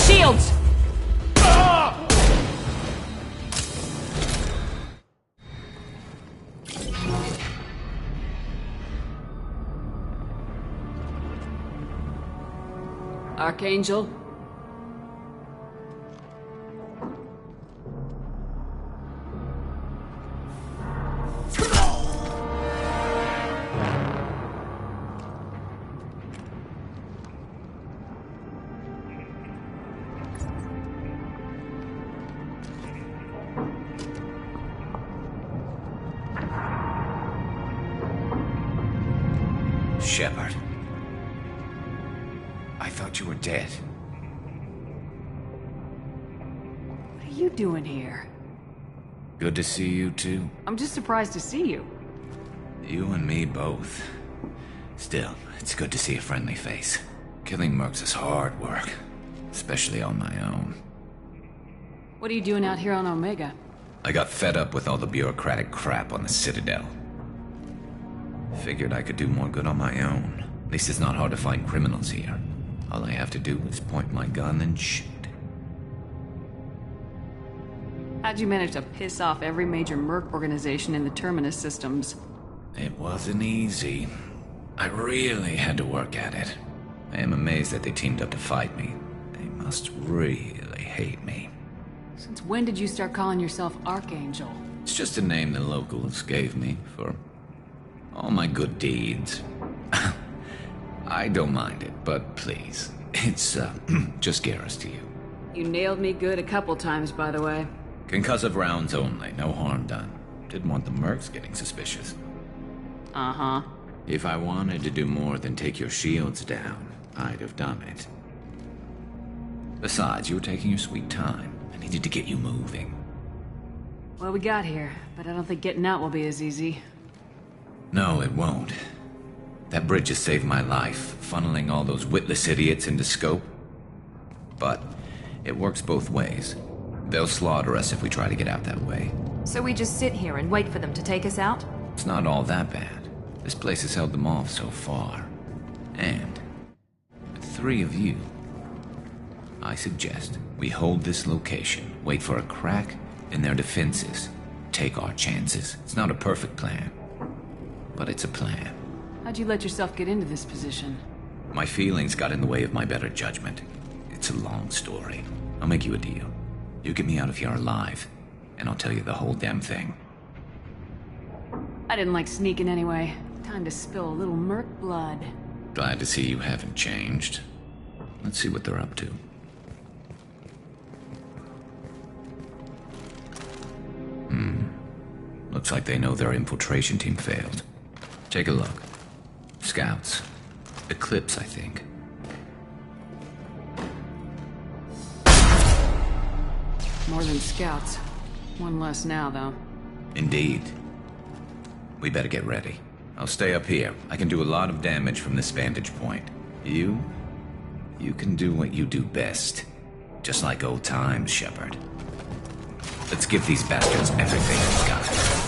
Shields! Archangel? Shepard. I thought you were dead. What are you doing here? Good to see you, too. I'm just surprised to see you. You and me both. Still, it's good to see a friendly face. Killing mercs is hard work, especially on my own. What are you doing out here on Omega? I got fed up with all the bureaucratic crap on the Citadel. Figured I could do more good on my own. At least it's not hard to find criminals here. All I have to do is point my gun and shoot. How'd you manage to piss off every major merc organization in the Terminus systems? It wasn't easy. I really had to work at it. I am amazed that they teamed up to fight me. They must really hate me. Since when did you start calling yourself Archangel? It's just a name the locals gave me for all my good deeds. I don't mind it, but please, it's just Garrus to you. You nailed me good a couple times, by the way. Concussive rounds only, no harm done. Didn't want the mercs getting suspicious. Uh-huh. If I wanted to do more than take your shields down, I'd have done it. Besides, you were taking your sweet time. I needed to get you moving. Well, we got here, but I don't think getting out will be as easy. No, it won't. That bridge has saved my life, funneling all those witless idiots into scope. But it works both ways. They'll slaughter us if we try to get out that way. So we just sit here and wait for them to take us out? It's not all that bad. This place has held them off so far. And with 3 of you, I suggest we hold this location, wait for a crack in their defenses, take our chances. It's not a perfect plan, but it's a plan. How'd you let yourself get into this position? My feelings got in the way of my better judgment. It's a long story. I'll make you a deal. You get me out of here alive, and I'll tell you the whole damn thing. I didn't like sneaking anyway. Time to spill a little merc blood. Glad to see you haven't changed. Let's see what they're up to. Looks like they know their infiltration team failed. Take a look. Scouts. Eclipse, I think. More than scouts. One less now, though. Indeed. We better get ready. I'll stay up here. I can do a lot of damage from this vantage point. You can do what you do best. Just like old times, Shepard. Let's give these bastards everything they've got.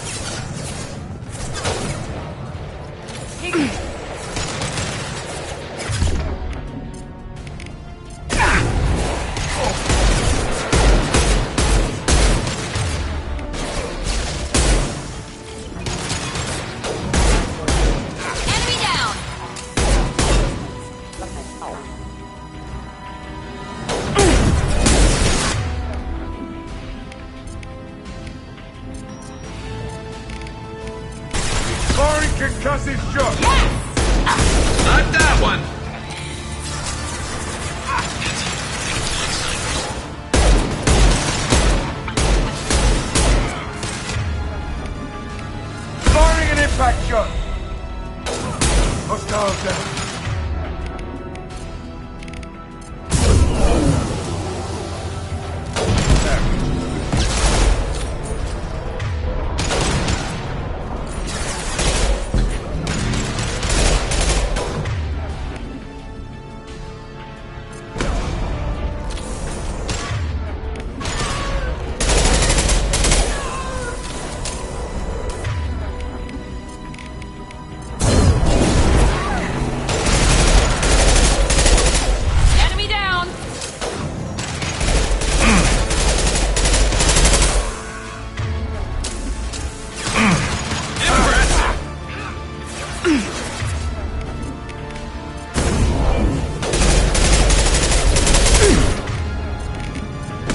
Concussive shot! Not that one! Firing an impact shot! Hostiles down.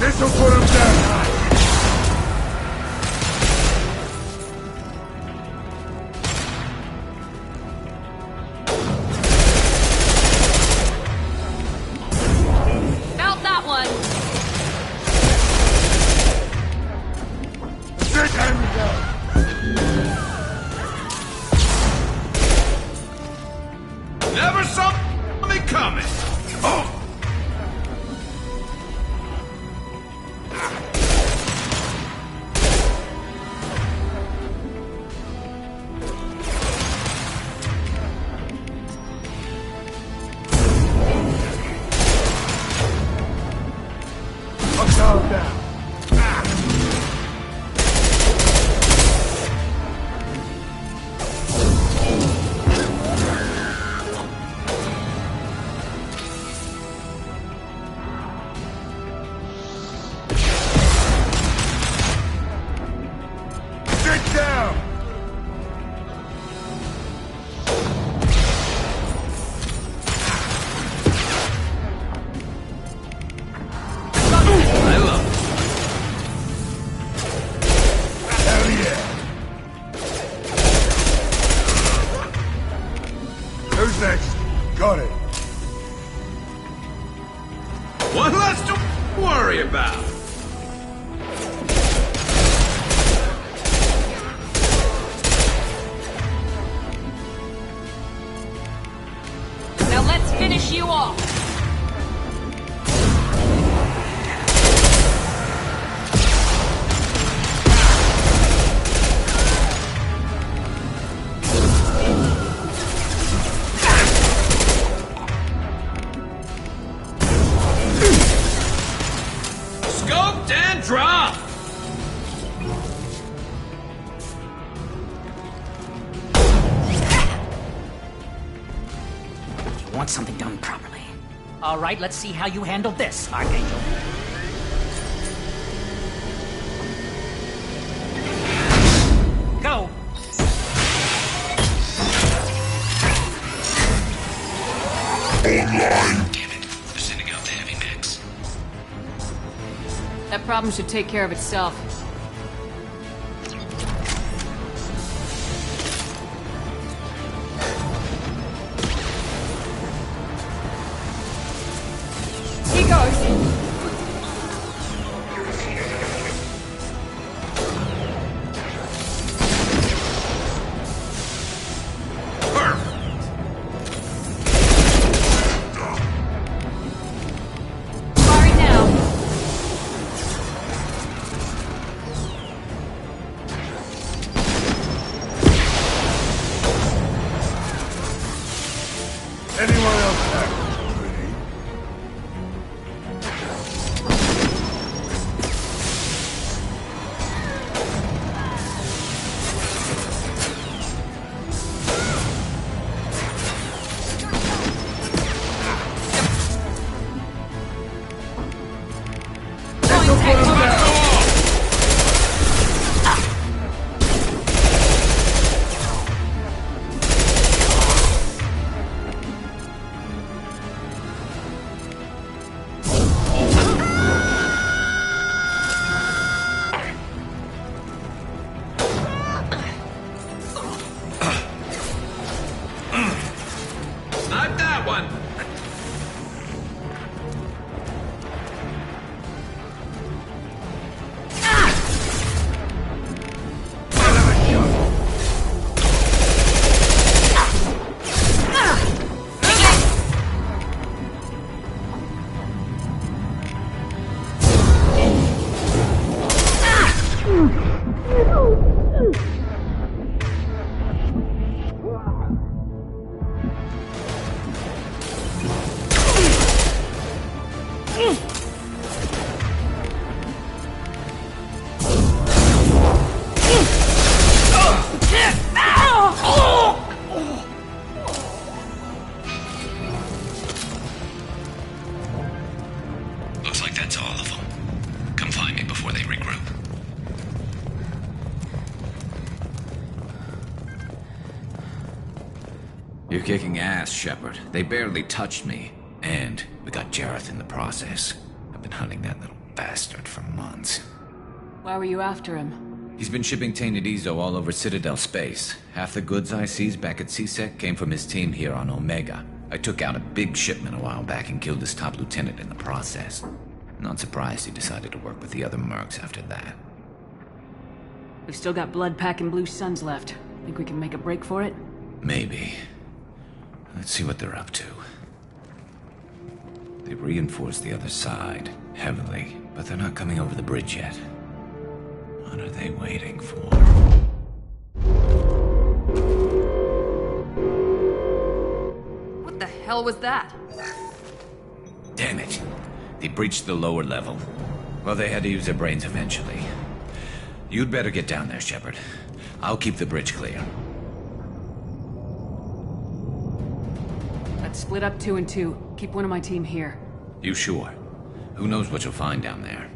This'll put him down! Felt that one! Sit him down! Never saw me coming! Oh! Calm down. Sit down. Who's next? Got it. One less to worry about. Now let's finish you off! I want something done properly. All right, let's see how you handle this, Archangel. Go! Online. Damn it. They're sending out the heavy mechs. That problem should take care of itself. He goes! Firing now! Anyone else have already? Snipe that one! Looks like that's all of them. Come find me before they regroup. You're kicking ass, Shepard. They barely touched me. And we got Jareth in the process. I've been hunting that little bastard for months. Why were you after him? He's been shipping tainted Ezo all over Citadel space. Half the goods I seized back at CSEC came from his team here on Omega. I took out a big shipment a while back and killed his top lieutenant in the process. Not surprised he decided to work with the other mercs after that. We've still got blood pack and blue suns left. Think we can make a break for it? Maybe. Let's see what they're up to. They reinforced the other side, heavily, but they're not coming over the bridge yet. What are they waiting for? What the hell was that? Damn it. They breached the lower level. Well, they had to use their brains eventually. You'd better get down there, Shepard. I'll keep the bridge clear. Let's split up 2 and 2. Keep one of my team here. You sure? Who knows what you'll find down there?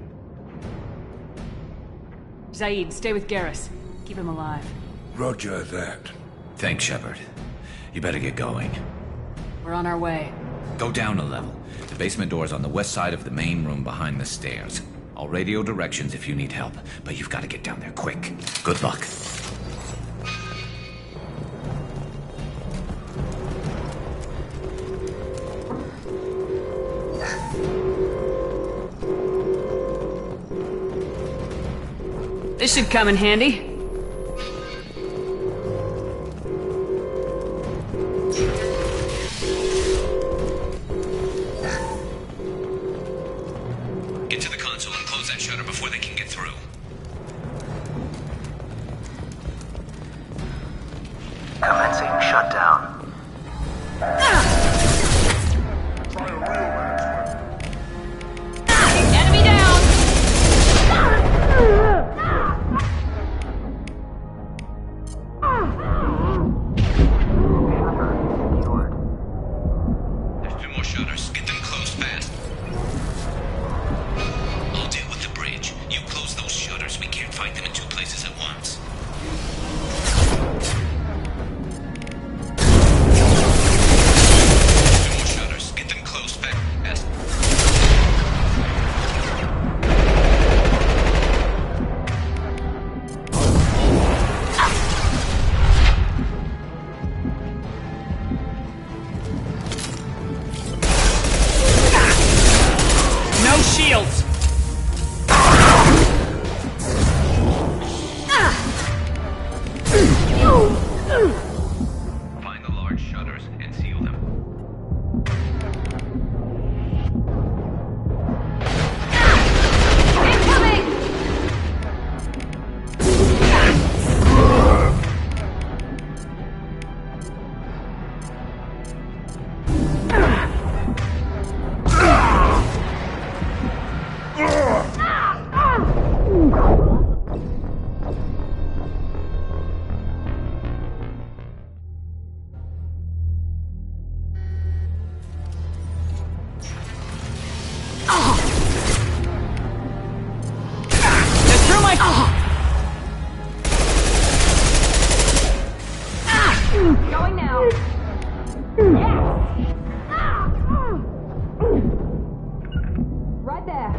Zaid, stay with Garrus. Keep him alive. Roger that. Thanks, Shepard. You better get going. We're on our way. Go down a level. The basement door's on the west side of the main room behind the stairs. I'll radio directions if you need help, but you've got to get down there quick. Good luck. This should come in handy. Get to the console and close that shutter before they can get through. Commencing shutdown. Enemy down! Right there.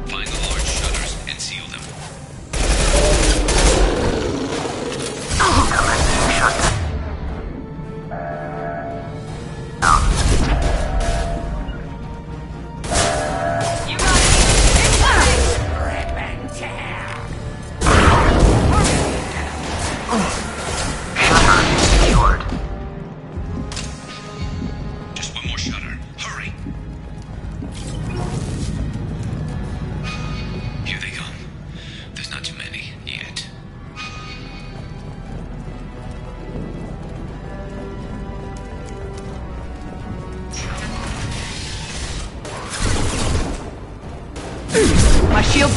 Find the large shutters and seal them. Just one more shutter. Hurry! Here they come. There's not too many yet. My shield.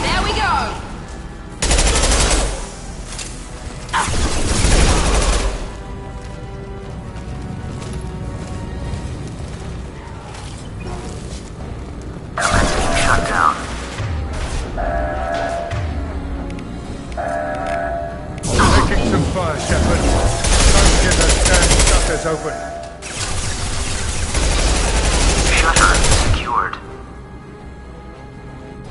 There we go. Shut down. Making some fire, Shepard. Don't get those damn shutters open. Shutter secured.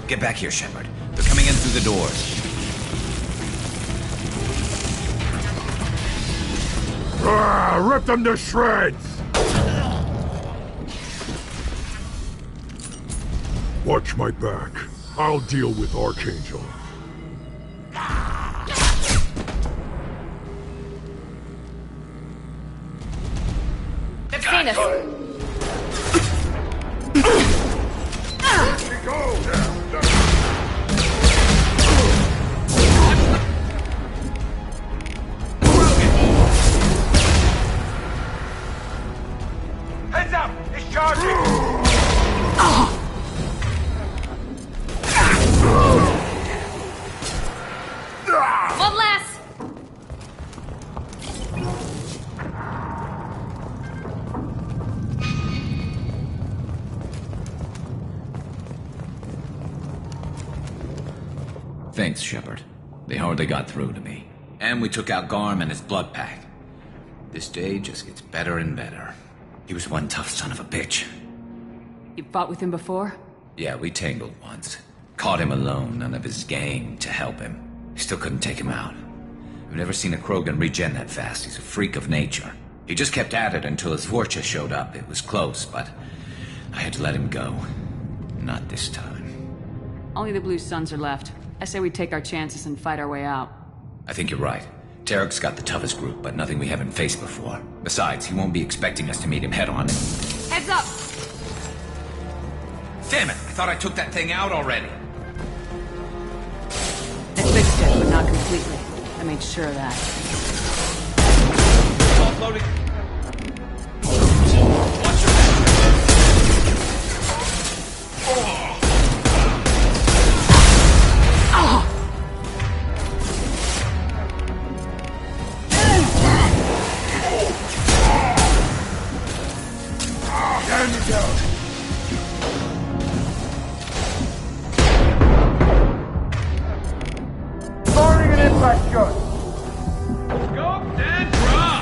Get back here, Shepard. They're coming in through the doors. Rip them to shreds! Watch my back. I'll deal with Archangel. They've seen us. Heads up! It's charging! One less. Thanks, Shepard. They hardly got through to me. And we took out Garm and his blood pack. This day just gets better and better. He was one tough son of a bitch. You fought with him before? Yeah, we tangled once. Caught him alone, none of his gang to help him. Still couldn't take him out. I've never seen a Krogan regen that fast. He's a freak of nature. He just kept at it until his Vorcha showed up. It was close, but I had to let him go. Not this time. Only the Blue Suns are left. I say we take our chances and fight our way out. I think you're right. Tarek's got the toughest group, but nothing we haven't faced before. Besides, he won't be expecting us to meet him head-on. Heads up. Damn it! I thought I took that thing out already. I fixed it, but not completely. I made sure of that. Offloading. Watch your back. Down you go. Firing an impact gun. Scope and drop!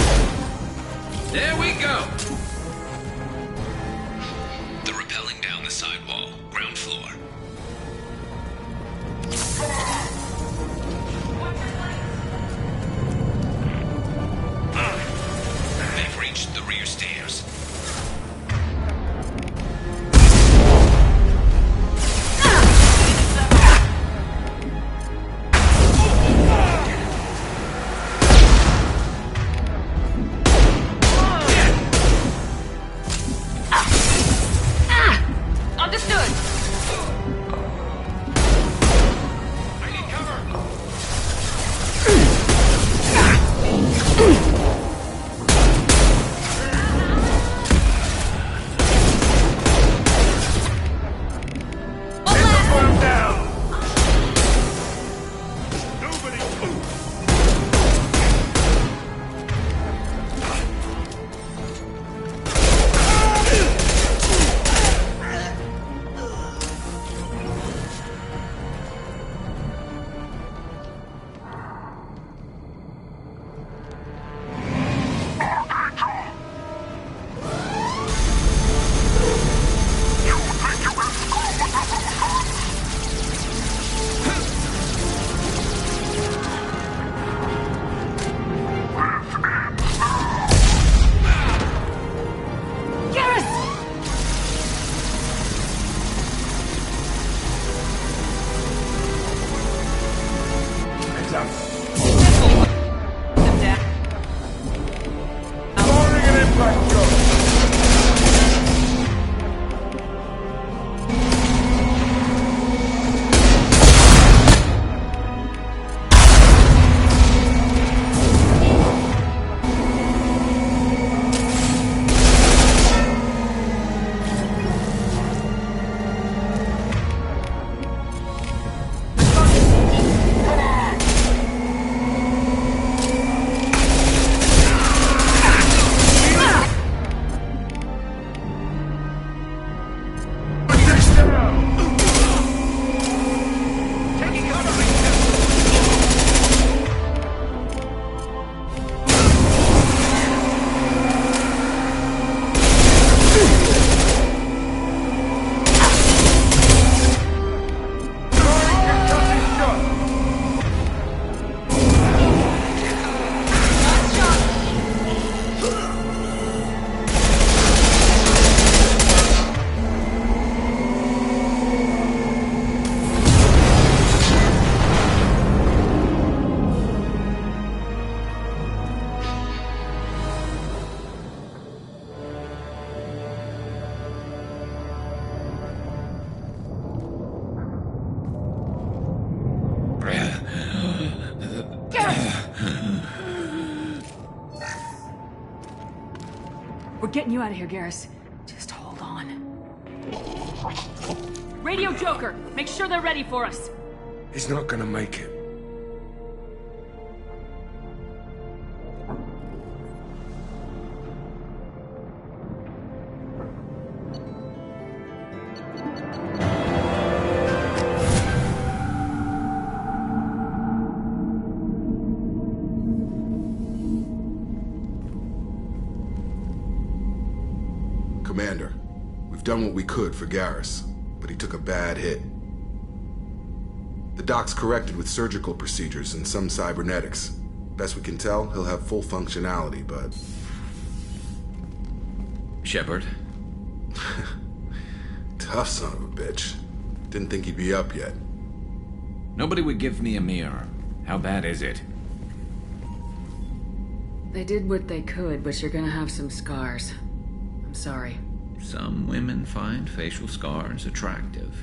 We're getting you out of here, Garrus. Just hold on. Radio Joker, make sure they're ready for us. He's not gonna make it. Commander, we've done what we could for Garrus, but he took a bad hit. The doc's corrected with surgical procedures and some cybernetics. Best we can tell, he'll have full functionality, but... Shepard? Tough son of a bitch. Didn't think he'd be up yet. Nobody would give me a mirror. How bad is it? They did what they could, but you're gonna have some scars. I'm sorry. Some women find facial scars attractive.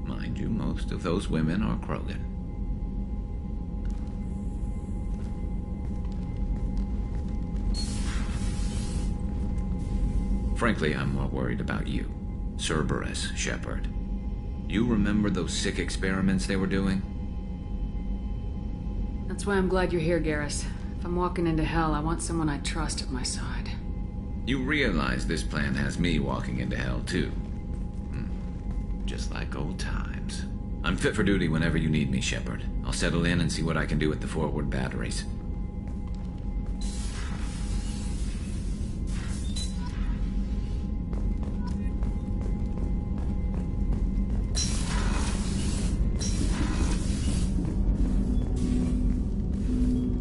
Mind you, most of those women are Krogan. Frankly, I'm more worried about you. Cerberus, Shepard. You remember those sick experiments they were doing? That's why I'm glad you're here, Garrus. If I'm walking into hell, I want someone I trust at my side. You realize this plan has me walking into hell, too. Just like old times. I'm fit for duty whenever you need me, Shepard. I'll settle in and see what I can do with the forward batteries.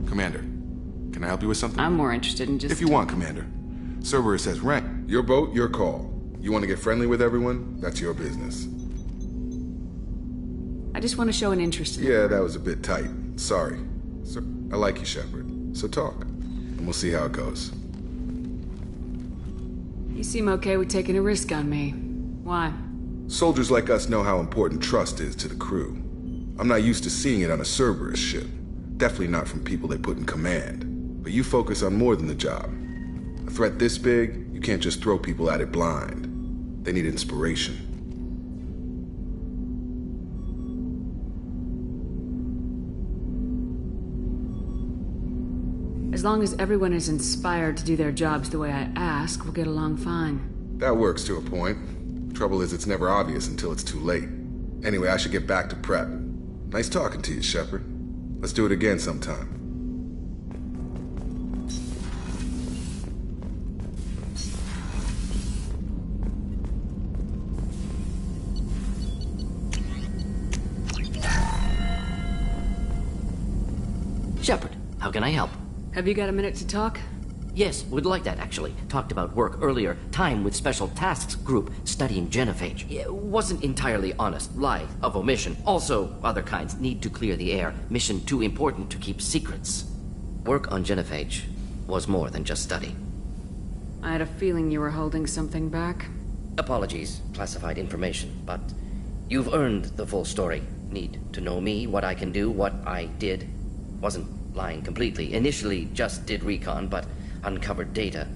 Commander, can I help you with something? I'm more interested in just... If you want, Commander. Cerberus says rank. Your boat, your call. You want to get friendly with everyone? That's your business. I just want to show an interest in... Yeah, that was a bit tight. Sorry. I like you, Shepard. So talk, and we'll see how it goes. You seem okay with taking a risk on me. Why? Soldiers like us know how important trust is to the crew. I'm not used to seeing it on a Cerberus ship. Definitely not from people they put in command. But you focus on more than the job. A threat this big, you can't just throw people at it blind. They need inspiration. As long as everyone is inspired to do their jobs the way I ask, we'll get along fine. That works to a point. Trouble is, it's never obvious until it's too late. Anyway, I should get back to prep. Nice talking to you, Shepard. Let's do it again sometime. Shepard, how can I help? Have you got a minute to talk? Yes, would like that, actually. Talked about work earlier. Time with Special Tasks Group studying genophage. Wasn't entirely honest. Lie of omission. Also, other kinds. Need to clear the air. Mission too important to keep secrets. Work on genophage was more than just study. I had a feeling you were holding something back. Apologies, classified information, but you've earned the full story. Need to know me, what I can do, what I did. Wasn't lying completely. Initially just did recon, but uncovered data.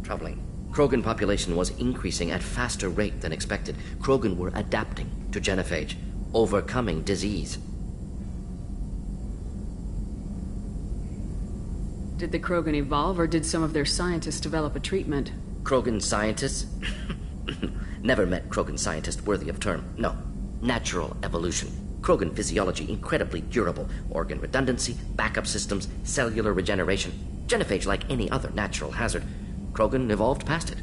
Troubling. Krogan population was increasing at faster rate than expected. Krogan were adapting to genophage, overcoming disease. Did the Krogan evolve, or did some of their scientists develop a treatment? Krogan scientists? Never met Krogan scientist worthy of term. No. Natural evolution. Krogan physiology incredibly durable. Organ redundancy, backup systems, cellular regeneration. Genophage like any other natural hazard. Krogan evolved past it.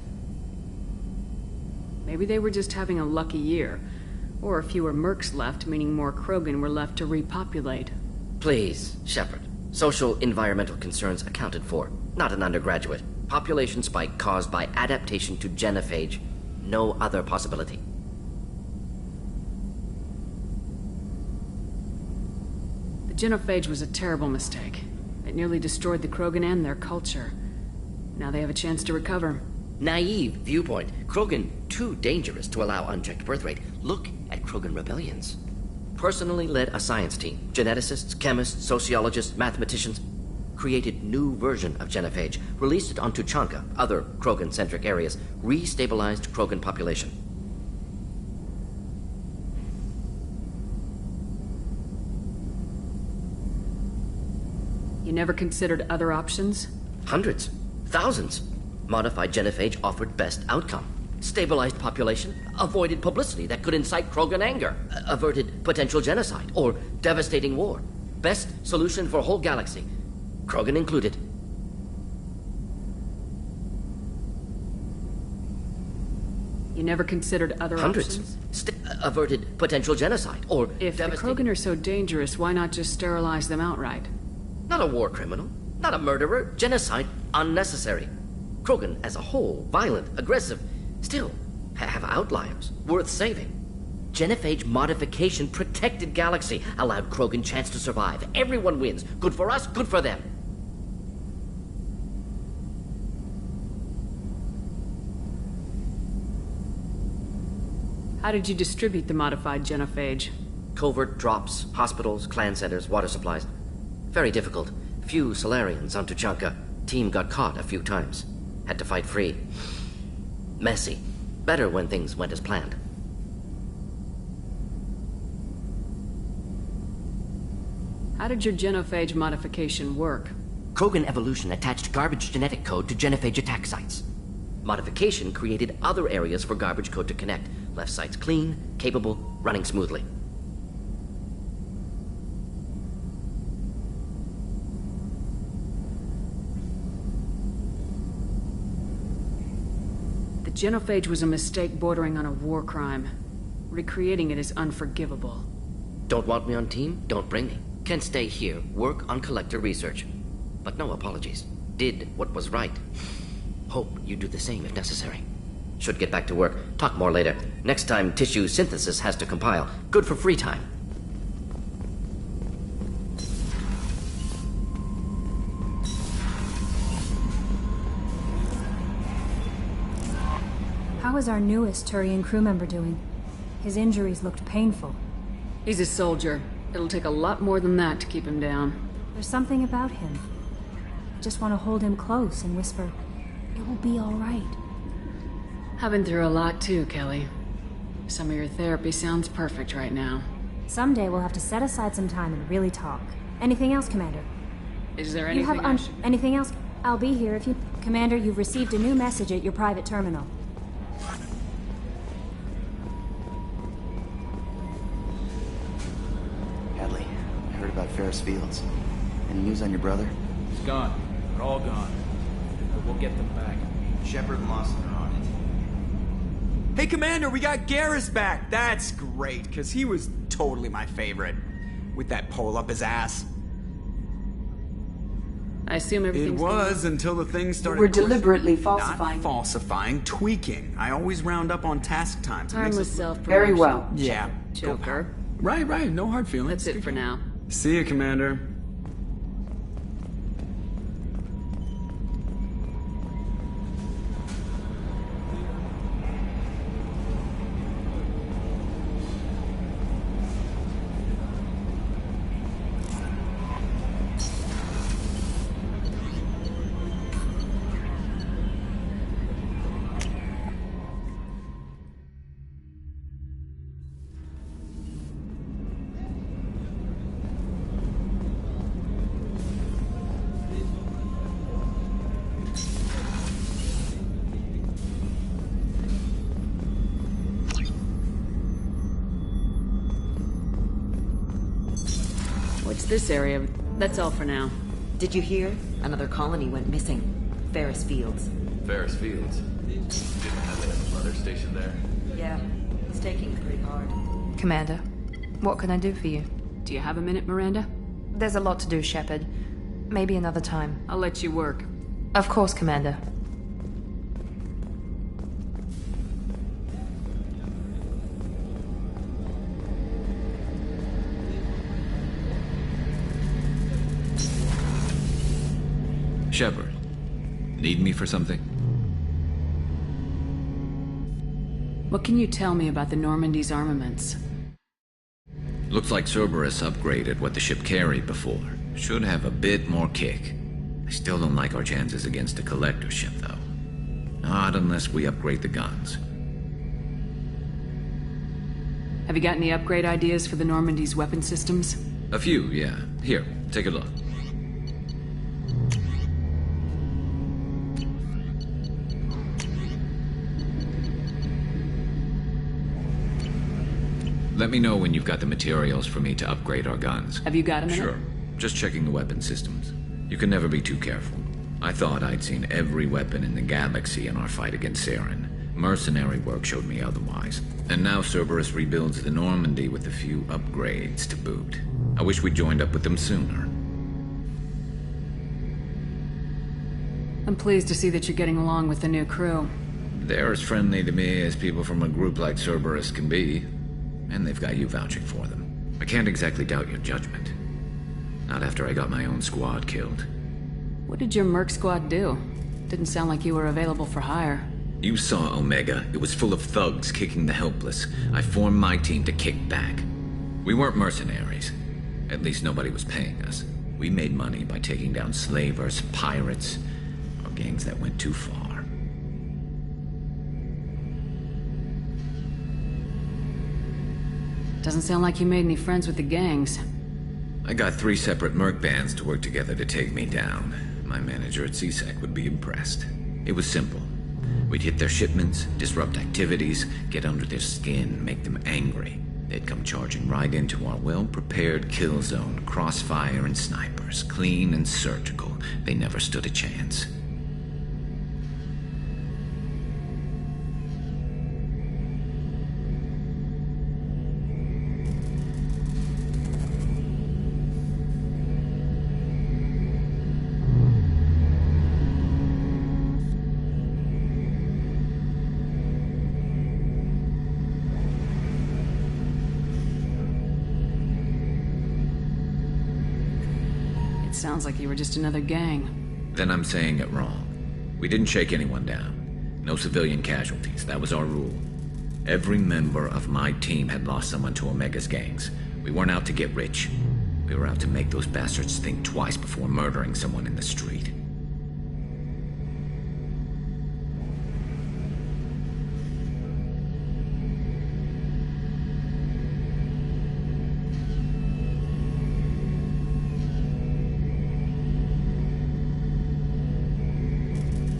Maybe they were just having a lucky year. Or fewer mercs left, meaning more Krogan were left to repopulate. Please, Shepard. Social environmental concerns accounted for. Not an undergraduate. Population spike caused by adaptation to genophage. No other possibility. The genophage was a terrible mistake. It nearly destroyed the Krogan and their culture. Now they have a chance to recover. Naive viewpoint. Krogan too dangerous to allow unchecked birth rate. Look at Krogan rebellions. Personally led a science team. Geneticists, chemists, sociologists, mathematicians. created new version of genophage, released it on Tuchanka, other Krogan-centric areas, re-stabilized Krogan population. You never considered other options? Hundreds. Thousands. Modified genophage offered best outcome. Stabilized population, avoided publicity that could incite Krogan anger, averted potential genocide, or devastating war. Best solution for whole galaxy, Krogan included. You never considered other Hundreds. options? Averted potential genocide, or If the Krogan are so dangerous, why not just sterilize them outright? Not a war criminal, not a murderer. Genocide unnecessary. Krogan as a whole, violent, aggressive, still have outliers worth saving. Genophage modification protected galaxy, allowed Krogan chance to survive. Everyone wins. Good for us, good for them. How did you distribute the modified genophage? Covert drops, hospitals, clan centers, water supplies. Very difficult. Few Solarians on Tuchanka. Team got caught a few times. Had to fight free. Messy. Better when things went as planned. How did your genophage modification work? Krogan evolution attached garbage genetic code to genophage attack sites. Modification created other areas for garbage code to connect. Left sites clean, capable, running smoothly. The genophage was a mistake bordering on a war crime. Recreating it is unforgivable. Don't want me on team? Don't bring me. Can stay here, work on collector research. But no apologies. Did what was right. Hope you do the same if necessary. Should get back to work. Talk more later. Next time, tissue synthesis has to compile. Good for free time. How is our newest Turian crew member doing? His injuries looked painful. He's a soldier. It'll take a lot more than that to keep him down. There's something about him. I just want to hold him close and whisper, "It will be all right." I've been through a lot too, Kelly. Some of your therapy sounds perfect right now. Someday we'll have to set aside some time and really talk. Anything else, Commander? Is there You anything have anything else? I'll be here if you... Commander, you've received a new message at your private terminal. Hadley, I heard about Ferris Fields. Any news on your brother? He's gone. They're all gone. But we'll get them back. Shepard and Lawson are on it. Hey, Commander, we got Garrus back. That's great, because he was totally my favorite. With that pole up his ass. I assume everything's... It was until the thing started... We're deliberately falsifying. Not falsifying, tweaking. I always round up on task times. Harmless self-promotion. Very well. Yeah. Joker. Right, no hard feelings. That's it for now. See you, Commander. What's this area? That's all for now. Did you hear? Another colony went missing. Ferris Fields. Ferris Fields? Didn't have a mother station there? Yeah, he's taking it pretty hard. Commander, what can I do for you? Do you have a minute, Miranda? There's a lot to do, Shepard. Maybe another time. I'll let you work. Of course, Commander. Shepard, need me for something? What can you tell me about the Normandy's armaments? Looks like Cerberus upgraded what the ship carried before. Should have a bit more kick. I still don't like our chances against a collector ship, though. Not unless we upgrade the guns. Have you got any upgrade ideas for the Normandy's weapon systems? A few, yeah. Here, take a look. Let me know when you've got the materials for me to upgrade our guns. Have you got a minute? Sure. Just checking the weapon systems. You can never be too careful. I thought I'd seen every weapon in the galaxy in our fight against Saren. Mercenary work showed me otherwise. And now Cerberus rebuilds the Normandy with a few upgrades to boot. I wish we'd joined up with them sooner. I'm pleased to see that you're getting along with the new crew. They're as friendly to me as people from a group like Cerberus can be. And they've got you vouching for them. I can't exactly doubt your judgment. Not after I got my own squad killed. What did your merc squad do? Didn't sound like you were available for hire. You saw Omega. It was full of thugs kicking the helpless. I formed my team to kick back. We weren't mercenaries. At least nobody was paying us. We made money by taking down slavers, pirates, or gangs that went too far. Doesn't sound like you made any friends with the gangs. I got 3 separate merc bands to work together to take me down. My manager at CSEC would be impressed. It was simple. We'd hit their shipments, disrupt activities, get under their skin, make them angry. They'd come charging right into our well-prepared kill zone, crossfire and snipers, clean and surgical. They never stood a chance. Sounds like you were just another gang. Then I'm saying it wrong. We didn't shake anyone down. No civilian casualties, that was our rule. Every member of my team had lost someone to Omega's gangs. We weren't out to get rich. We were out to make those bastards think twice before murdering someone in the street.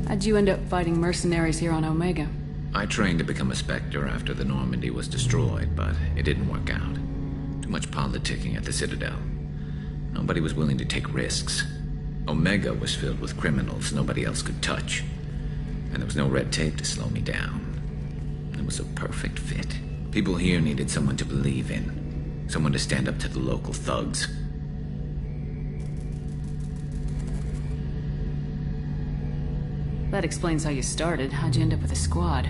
How'd you end up fighting mercenaries here on Omega? I trained to become a Spectre after the Normandy was destroyed, but it didn't work out. Too much politicking at the Citadel. Nobody was willing to take risks. Omega was filled with criminals nobody else could touch. And there was no red tape to slow me down. It was a perfect fit. People here needed someone to believe in. Someone to stand up to the local thugs. That explains how you started. How'd you end up with a squad?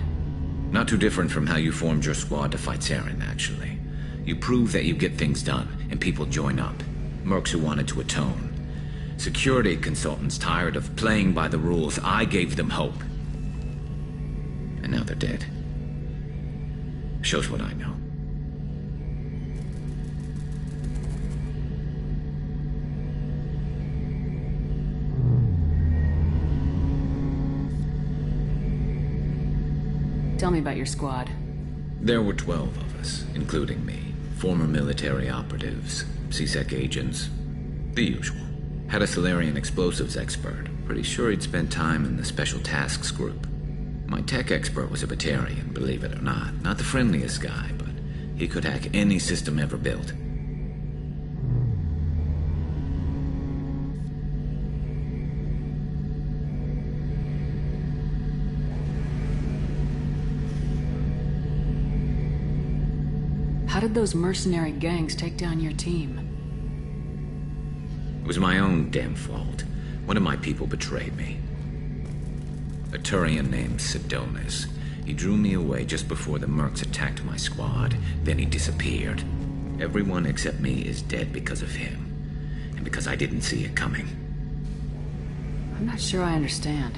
Not too different from how you formed your squad to fight Saren, actually. You prove that you get things done, and people join up. Mercs who wanted to atone. Security consultants tired of playing by the rules. I gave them hope. And now they're dead. Shows what I know. Tell me about your squad. There were 12 of us, including me. Former military operatives, CSEC agents, the usual. Had a Solarian explosives expert. Pretty sure he'd spent time in the Special Tasks group. My tech expert was a Batarian, believe it or not. Not the friendliest guy, but he could hack any system ever built. How did those mercenary gangs take down your team? It was my own damn fault. One of my people betrayed me. A Turian named Sidonis. He drew me away just before the mercs attacked my squad. Then he disappeared. Everyone except me is dead because of him. And because I didn't see it coming. I'm not sure I understand.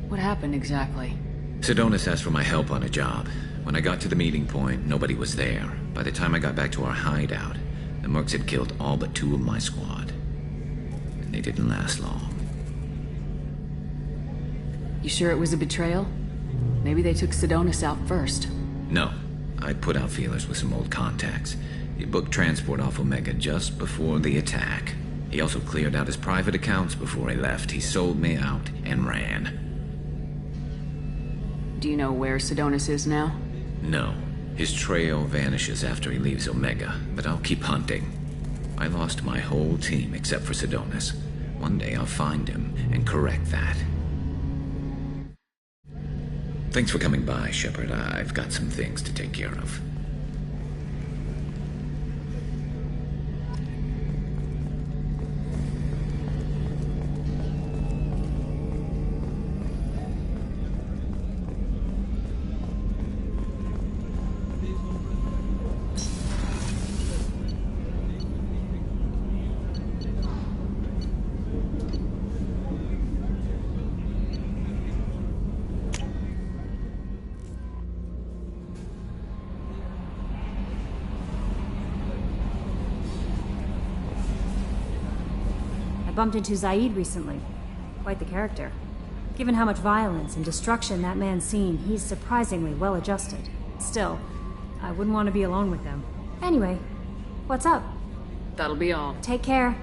What happened exactly? Sidonis asked for my help on a job. When I got to the meeting point, nobody was there. By the time I got back to our hideout, the mercs had killed all but 2 of my squad. And they didn't last long. You sure it was a betrayal? Maybe they took Sidonis out first. No. I put out feelers with some old contacts. He booked transport off Omega just before the attack. He also cleared out his private accounts before he left. He sold me out and ran. Do you know where Sidonis is now? No. His trail vanishes after he leaves Omega, but I'll keep hunting. I lost my whole team except for Sidonis. One day I'll find him and correct that. Thanks for coming by, Shepard. I've got some things to take care of. I bumped into Zaid recently. Quite the character. Given how much violence and destruction that man's seen, he's surprisingly well adjusted. Still, I wouldn't want to be alone with them. Anyway, what's up? That'll be all. Take care.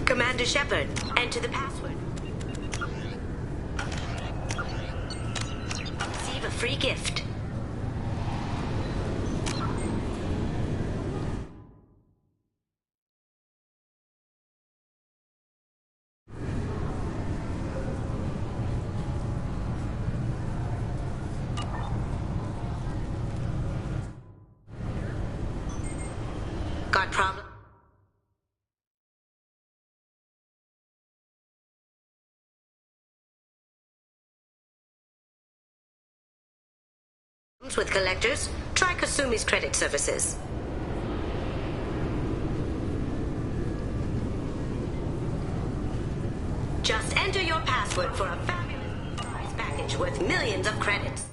Commander Shepard, enter the password. Receive a free gift. Got problem? With collectors, try Kasumi's credit services. Just enter your password for a fabulous prize package worth millions of credits.